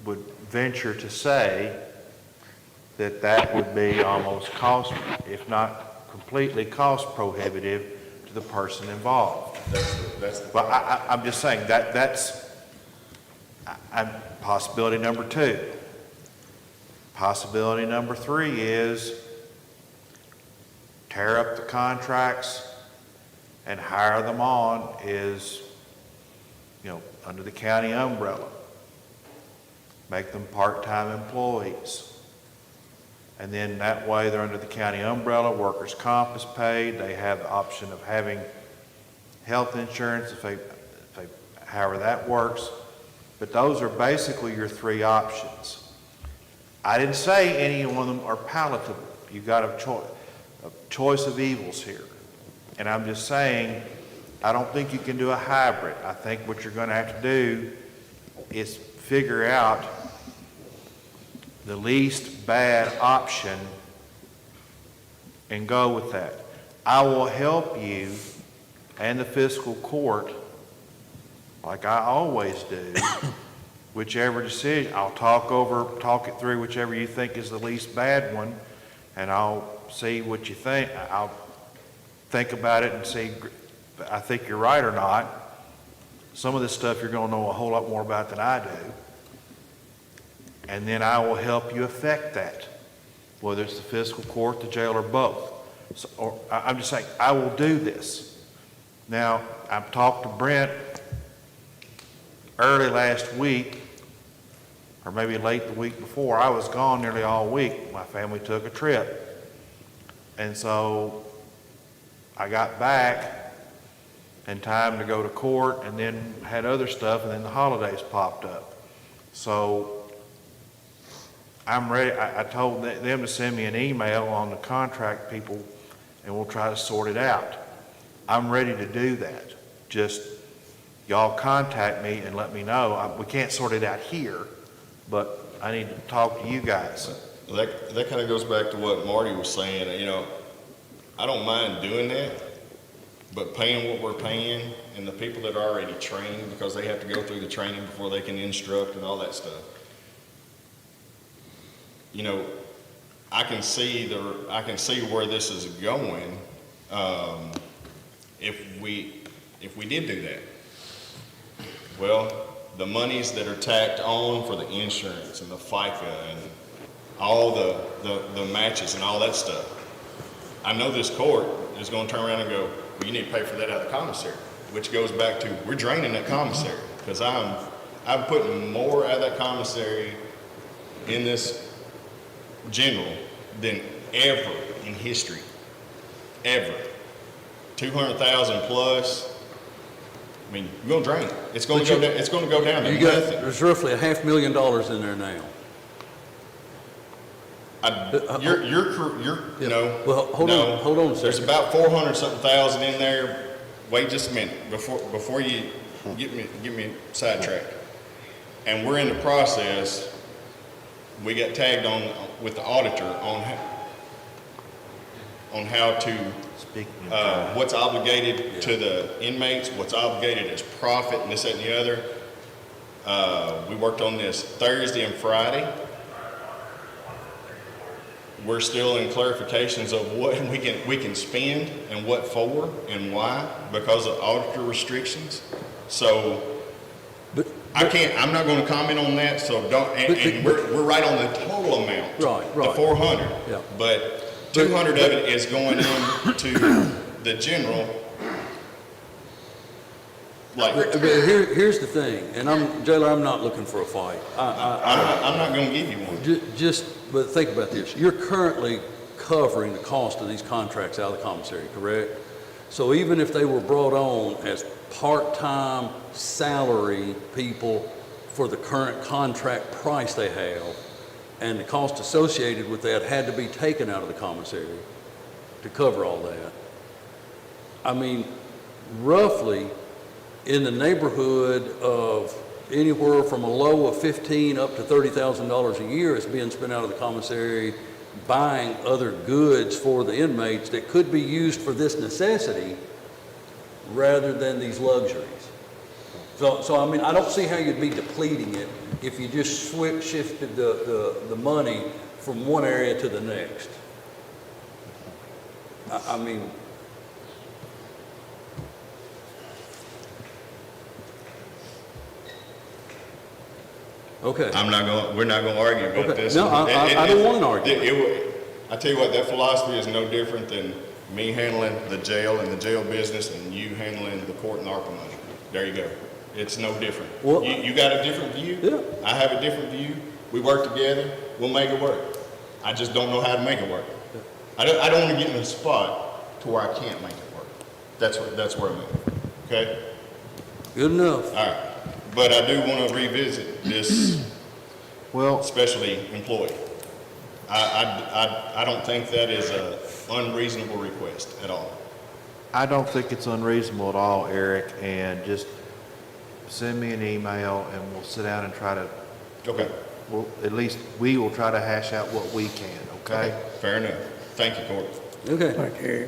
Speaker 7: would venture to say that would be almost cost, if not completely cost prohibitive to the person involved. Well, I'm just saying that's possibility number two. Possibility number three is tear up the contracts and hire them on under the county umbrella. Make them part-time employees. And then that way they're under the county umbrella, workers' comp is paid, they have the option of having health insurance however that works. But those are basically your three options. I didn't say any one of them are palatable. You've got a choice of evils here. And I'm just saying, I don't think you can do a hybrid. I think what you're going to have to do is figure out the least bad option and go with that. I will help you and the fiscal court, like I always do, whichever decision. I'll talk it through whichever you think is the least bad one, and I'll see what you think. I'll think about it and see if I think you're right or not. Some of this stuff you're going to know a whole lot more about than I do. And then I will help you affect that, whether it's the fiscal court, the jail, or both. I'm just saying, I will do this. Now, I've talked to Brent early last week, or maybe late the week before. I was gone nearly all week. My family took a trip. And so I got back in time to go to court and then had other stuff, and then the holidays popped up. So I'm ready. I told them to send me an email on the contract people, and we'll try to sort it out. I'm ready to do that. Just y'all contact me and let me know. We can't sort it out here, but I need to talk to you guys.
Speaker 13: That kind of goes back to what Marty was saying. I don't mind doing that, but paying what we're paying and the people that are already trained, because they have to go through the training before they can instruct and all that stuff. You know, I can see where this is going, if we did do that. Well, the monies that are tacked on for the insurance and the FICA and all the matches and all that stuff, I know this court is going to turn around and go, well, you need to pay for that out of the commissary, which goes back to, we're draining that commissary, because I'm putting more out of that commissary in this general than ever in history, ever. 200,000 plus. I mean, you're gonna drain it. It's gonna go down. It's gonna go down to nothing.
Speaker 1: There's roughly $500,000 in there now.
Speaker 13: No.
Speaker 1: Well, hold on a second.
Speaker 13: There's about 400 something thousand in there. Wait just a minute before you get me sidetracked. And we're in the process. We got tagged on with the auditor on how to what's obligated to the inmates, what's obligated as profit, and this, that, and the other. We worked on this Thursday and Friday. We're still in clarifications of what we can spend and what for and why because of auditor restrictions. So I'm not going to comment on that. So don't. And we're right on the total amount.
Speaker 1: Right.
Speaker 13: The 400.
Speaker 1: Yeah.
Speaker 13: But 200 of it is going into the general. Like,
Speaker 1: here's the thing, and Jailer, I'm not looking for a fight.
Speaker 13: I'm not going to give you one.
Speaker 1: But think about this. You're currently covering the cost of these contracts out of the commissary, correct? So even if they were brought on as part-time salary people for the current contract price they have, and the cost associated with that had to be taken out of the commissary to cover all that. I mean, roughly in the neighborhood of anywhere from a low of $15,000 up to $30,000 a year is being spent out of the commissary buying other goods for the inmates that could be used for this necessity rather than these luxuries. So I mean, I don't see how you'd be depleting it if you just shifted the money from one area to the next. I mean, okay.
Speaker 13: We're not going to argue about this.
Speaker 1: No, I don't want to argue.
Speaker 13: I tell you what, that philosophy is no different than me handling the jail and the jail business and you handling the court and ARPA money. There you go. It's no different.
Speaker 1: Well,
Speaker 13: you got a different view.
Speaker 1: Yeah.
Speaker 13: I have a different view. We work together. We'll make it work. I just don't know how to make it work. I don't want to get in a spot to where I can't make it work. That's where I'm at. Okay?
Speaker 1: Good enough.
Speaker 13: All right. But I do want to revisit this specialty employee. I don't think that is an unreasonable request at all.
Speaker 7: I don't think it's unreasonable at all, Eric, and just send me an email and we'll sit down and try to,
Speaker 13: Okay.
Speaker 7: well, at least we will try to hash out what we can, okay?
Speaker 13: Fair enough. Thank you, Court.
Speaker 1: Okay.
Speaker 4: Thank you.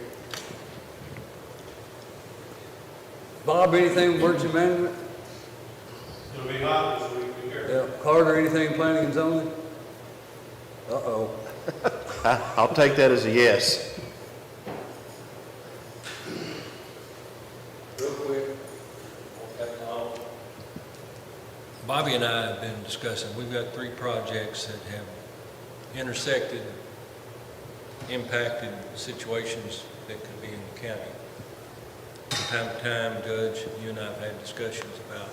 Speaker 1: Bob, anything with emergency management?
Speaker 9: It'll be hot this week, be careful.
Speaker 1: Yeah. Carter, anything planning and zoning? Uh-oh.
Speaker 7: I'll take that as a yes.
Speaker 1: Real quick.
Speaker 15: Bobby and I have been discussing, we've got 3 projects that have intersected, impacted situations that could be in the county. From time to time, Judge, you and I have had discussions about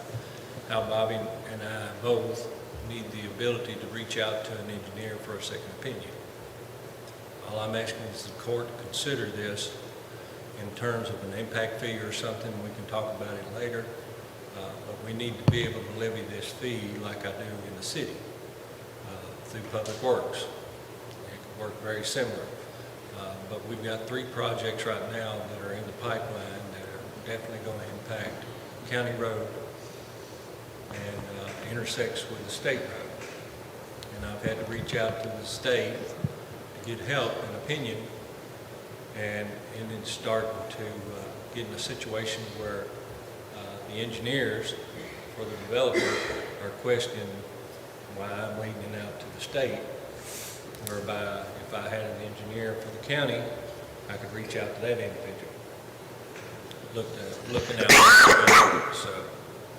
Speaker 15: how Bobby and I both need the ability to reach out to an engineer for a second opinion. All I'm asking is the court to consider this in terms of an impact fee or something. We can talk about it later. But we need to be able to levy this fee like I do in the city through Public Works. It could work very similar. But we've got 3 projects right now that are in the pipeline that are definitely going to impact County Road and intersects with the state road. And I've had to reach out to the state to get help and opinion, and it's starting to get in a situation where the engineers for the developer are questioning why I'm leading it out to the state, whereby if I had an engineer for the county, I could reach out to that individual, looking out. So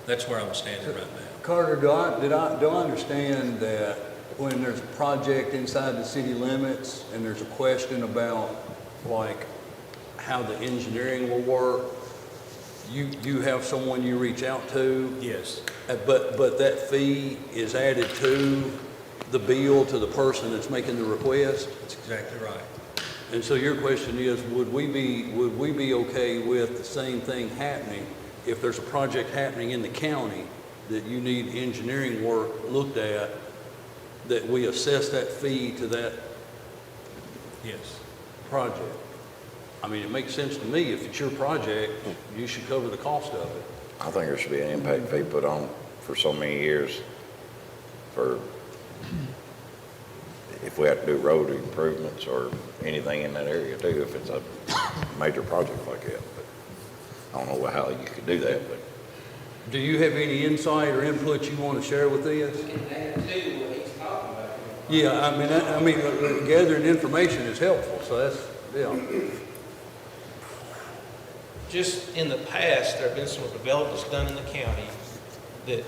Speaker 15: that's where I'm standing right now.
Speaker 1: Carter, do I understand that when there's a project inside the city limits and there's a question about like how the engineering will work, you have someone you reach out to?
Speaker 15: Yes.
Speaker 1: But that fee is added to the bill to the person that's making the request?
Speaker 15: That's exactly right.
Speaker 1: And so your question is, would we be okay with the same thing happening if there's a project happening in the county that you need engineering work looked at, that we assess that fee to that
Speaker 15: Yes.
Speaker 1: project? I mean, it makes sense to me. If it's your project, you should cover the cost of it.
Speaker 10: I think there should be an impact fee put on for so many years for, if we have to do road improvements or anything in that area too, if it's a major project like that. But I don't know how you could do that, but.
Speaker 1: Do you have any insight or input you want to share with this? Yeah, I mean, gathering information is helpful, so that's, yeah.
Speaker 9: Just in the past, there have been some developments done in the county that,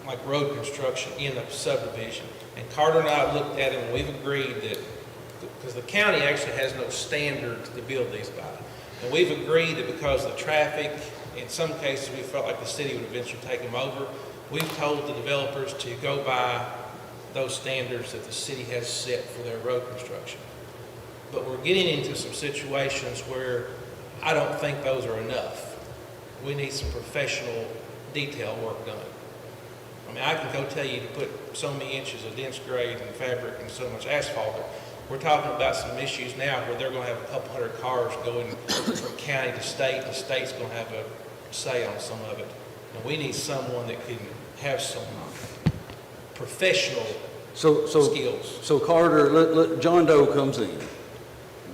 Speaker 9: like road construction in a subdivision. And Carter and I have looked at it and we've agreed that, because the county actually has no standard to build these by. And we've agreed that because of the traffic, in some cases we felt like the city would eventually take them over. We've told the developers to go by those standards that the city has set for their road construction. But we're getting into some situations where I don't think those are enough. We need some professional detail work done. I mean, I can go tell you to put so many inches of dense grade and fabric and so much asphalt. We're talking about some issues now where they're going to have a couple hundred cars going from county to state. The state's going to have a say on some of it. And we need someone that can have some professional skills.
Speaker 1: So Carter, John Doe comes in.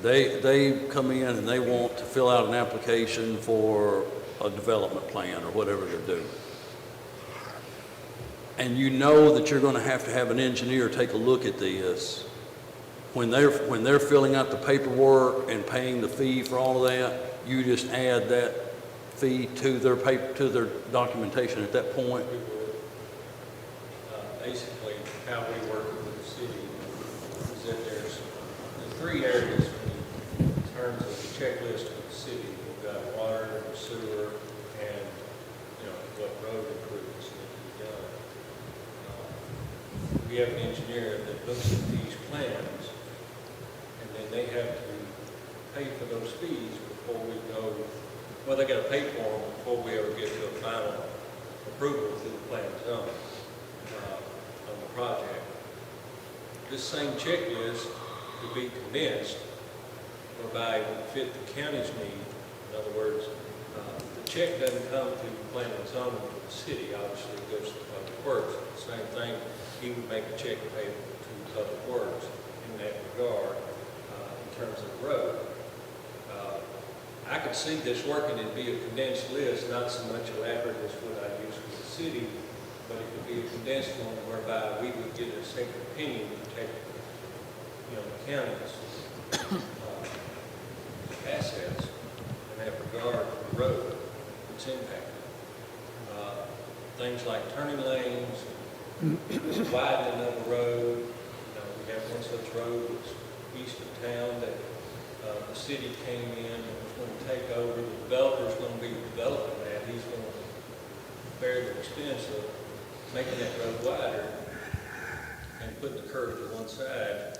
Speaker 1: They come in and they want to fill out an application for a development plan or whatever they're doing. And you know that you're going to have an engineer take a look at this. When they're filling out the paperwork and paying the fee for all of that, you just add that fee to their documentation at that point.
Speaker 15: We would, basically, how we work with the city is that there's the three areas in terms of the checklist of the city. We've got water, sewer, and, what road improvements need to be done. We have an engineer that looks at these plans, and then they have to pay for those fees before we go. Well, they got to pay for them before we ever get to a final approval through the plan zone on the project. This same checklist could be condensed whereby it would fit the county's need. In other words, the check doesn't come to the plan and zoning to the city. Obviously, it goes to Public Works. Same thing, he would make a check payable to Public Works in that regard in terms of the road. I could see this working, it'd be a condensed list, not so much elaborate as what I use for the city, but it could be a condensed one whereby we would get a second opinion to take, the county's assets in that regard for the road that's impacted. Things like turning lanes, widening of the road. We have one such road that's east of town that the city came in and was going to take over. The developer's going to be developing that. He's going to bear the expense of making that road wider and putting the curve to one side.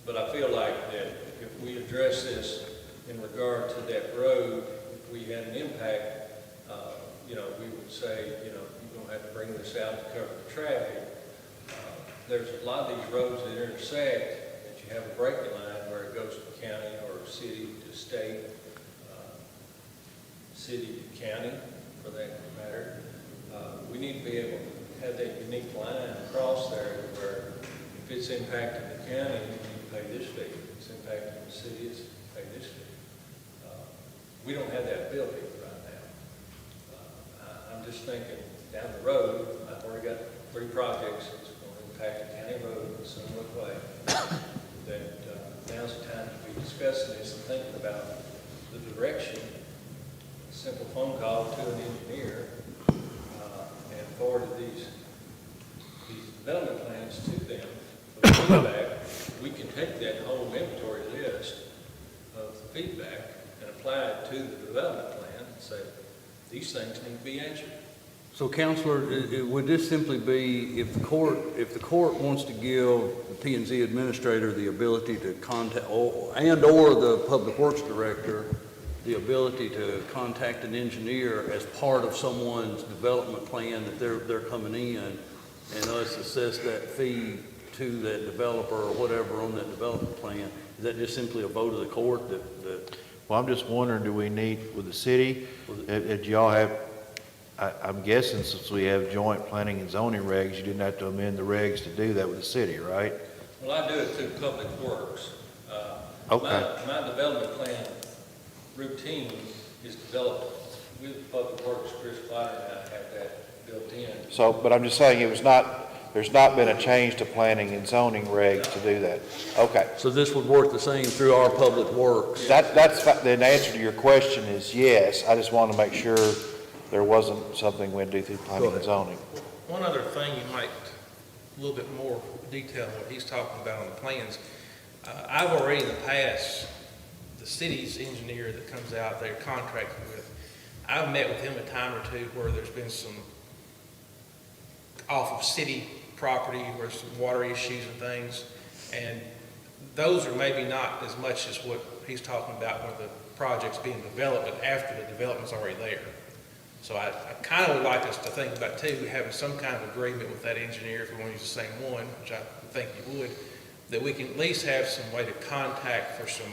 Speaker 15: But I feel like that if we address this in regard to that road, if we had an impact, we would say, you're going to have to bring this out to cover the traffic. There's a lot of these roads that intersect that you have a breaking line where it goes from county or city to state, city to county, for that matter. We need to be able to have that unique line across there where if it's impacting the county, you need to pay this fee. If it's impacting the city, it's pay this fee. we don't have that ability right now. I'm just thinking down the road, I've already got 3 projects that's going to impact the county road in some way, that now's the time to be discussing this and thinking about the direction. A simple phone call to an engineer and forwarded these development plans to them for feedback. We can take that whole inventory list of the feedback and apply it to the development plan and say, these things need to be answered.
Speaker 1: So, Counselor, would this simply be if the court wants to give the P&Z administrator the ability to contact, or the public works director the ability to contact an engineer as part of someone's development plan that they're coming in, and us assess that fee to that developer or whatever on that development plan? Is that just simply a vote of the court that
Speaker 7: Well, I'm just wondering, do we need, with the city, did y'all have, I'm guessing since we have joint planning and zoning regs, you didn't have to amend the regs to do that with the city, right?
Speaker 15: Well, I do it through Public Works.
Speaker 7: Okay.
Speaker 15: My development plan routine is developed with Public Works. Chris Clyde and I have that built in.
Speaker 7: So, but I'm just saying, there's not been a change to planning and zoning regs to do that. Okay.
Speaker 1: so this would work the same through our public works?
Speaker 7: That's, the answer to your question is yes. I just want to make sure there wasn't something we'd do through planning and zoning.
Speaker 9: One other thing you might, a little bit more detail on what he's talking about on the plans. I've already in the past, the city's engineer that comes out there contracted with, I've met with him a time or two where there's been some off of city property where some water issues and things, and those are maybe not as much as what he's talking about when the project's being developed, but after the development's already there. So I kind of would like us to think about too, having some kind of agreement with that engineer, if we want to use the same one, which I think you would, that we can at least have some way to contact for some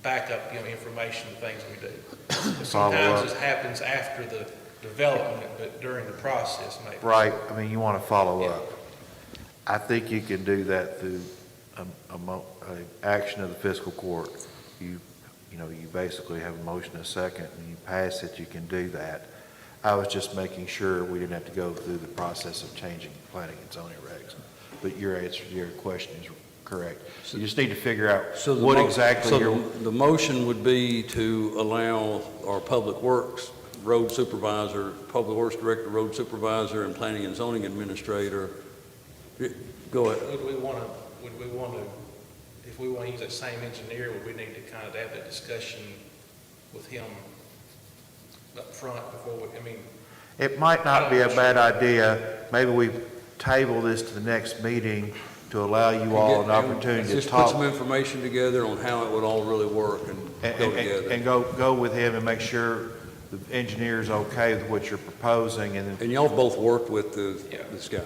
Speaker 9: backup, information and things we do. Because sometimes this happens after the development, but during the process maybe.
Speaker 7: Right. I mean, you want to follow up. I think you can do that through a action of the fiscal court. You basically have a motion a second and you pass it, you can do that. I was just making sure we didn't have to go through the process of changing planning and zoning regs. But your answer to your question is correct. You just need to figure out what exactly you're...
Speaker 1: So the motion would be to allow our public works road supervisor, public works director, road supervisor, and planning and zoning administrator. Go ahead.
Speaker 9: Would we want to, if we want to use that same engineer, would we need to kind of have that discussion with him up front before we,
Speaker 7: It might not be a bad idea. Maybe we table this to the next meeting to allow you all an opportunity to
Speaker 1: just
Speaker 7: talk.
Speaker 1: put some information together on how it would all really work and go together.
Speaker 7: And go with him and make sure the engineer's okay with what you're proposing, and
Speaker 1: y'all both worked with this guy.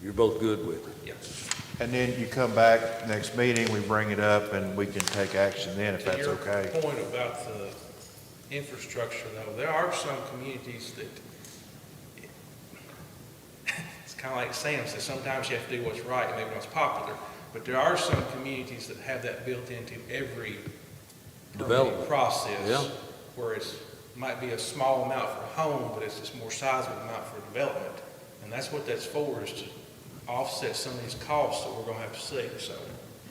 Speaker 1: You're both good with it.
Speaker 7: And then you come back next meeting, we bring it up, and we can take action then if that's okay.
Speaker 9: To your point about the infrastructure, though, there are some communities that it's kind of like Sam says, sometimes you have to do what's right and maybe what's popular, but there are some communities that have that built into every development process, where it's might be a small amount for a home, but it's a more sizable amount for development, and that's what that's for, is to offset some of these costs that we're going to have to see. So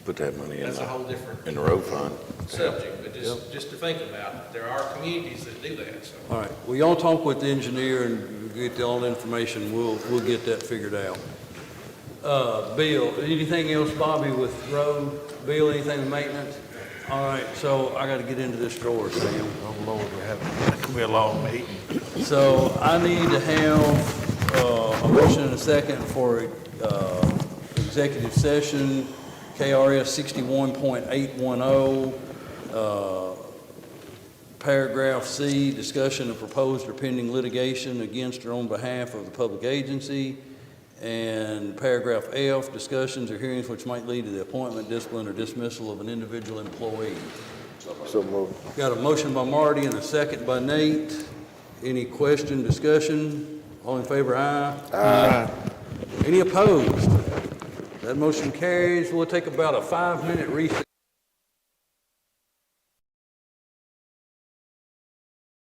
Speaker 8: Put that money
Speaker 9: that's a whole different
Speaker 8: in the road fund.
Speaker 9: subject, but just to think about, there are communities that do that. So.
Speaker 1: All right. Well, y'all talk with the engineer and get all the information. We'll get that figured out. Bill, anything else, Bobby, with road? Bill, anything with maintenance? All right. So I got to get into this drawer, Sam.
Speaker 7: Oh Lord, it's gonna be a long meeting.
Speaker 1: So I need to have a motion and a second for executive session, KRS 61.810, paragraph C, discussion of proposed or pending litigation against or on behalf of the public agency, and paragraph F, discussions or hearings which might lead to the appointment, discipline, or dismissal of an individual employee.
Speaker 14: So moved.
Speaker 1: Got a motion by Marty and a second by Nate. Any question, discussion? All in favor, aye? Aye. Any opposed? That motion carries. We'll take about a 5-minute recess.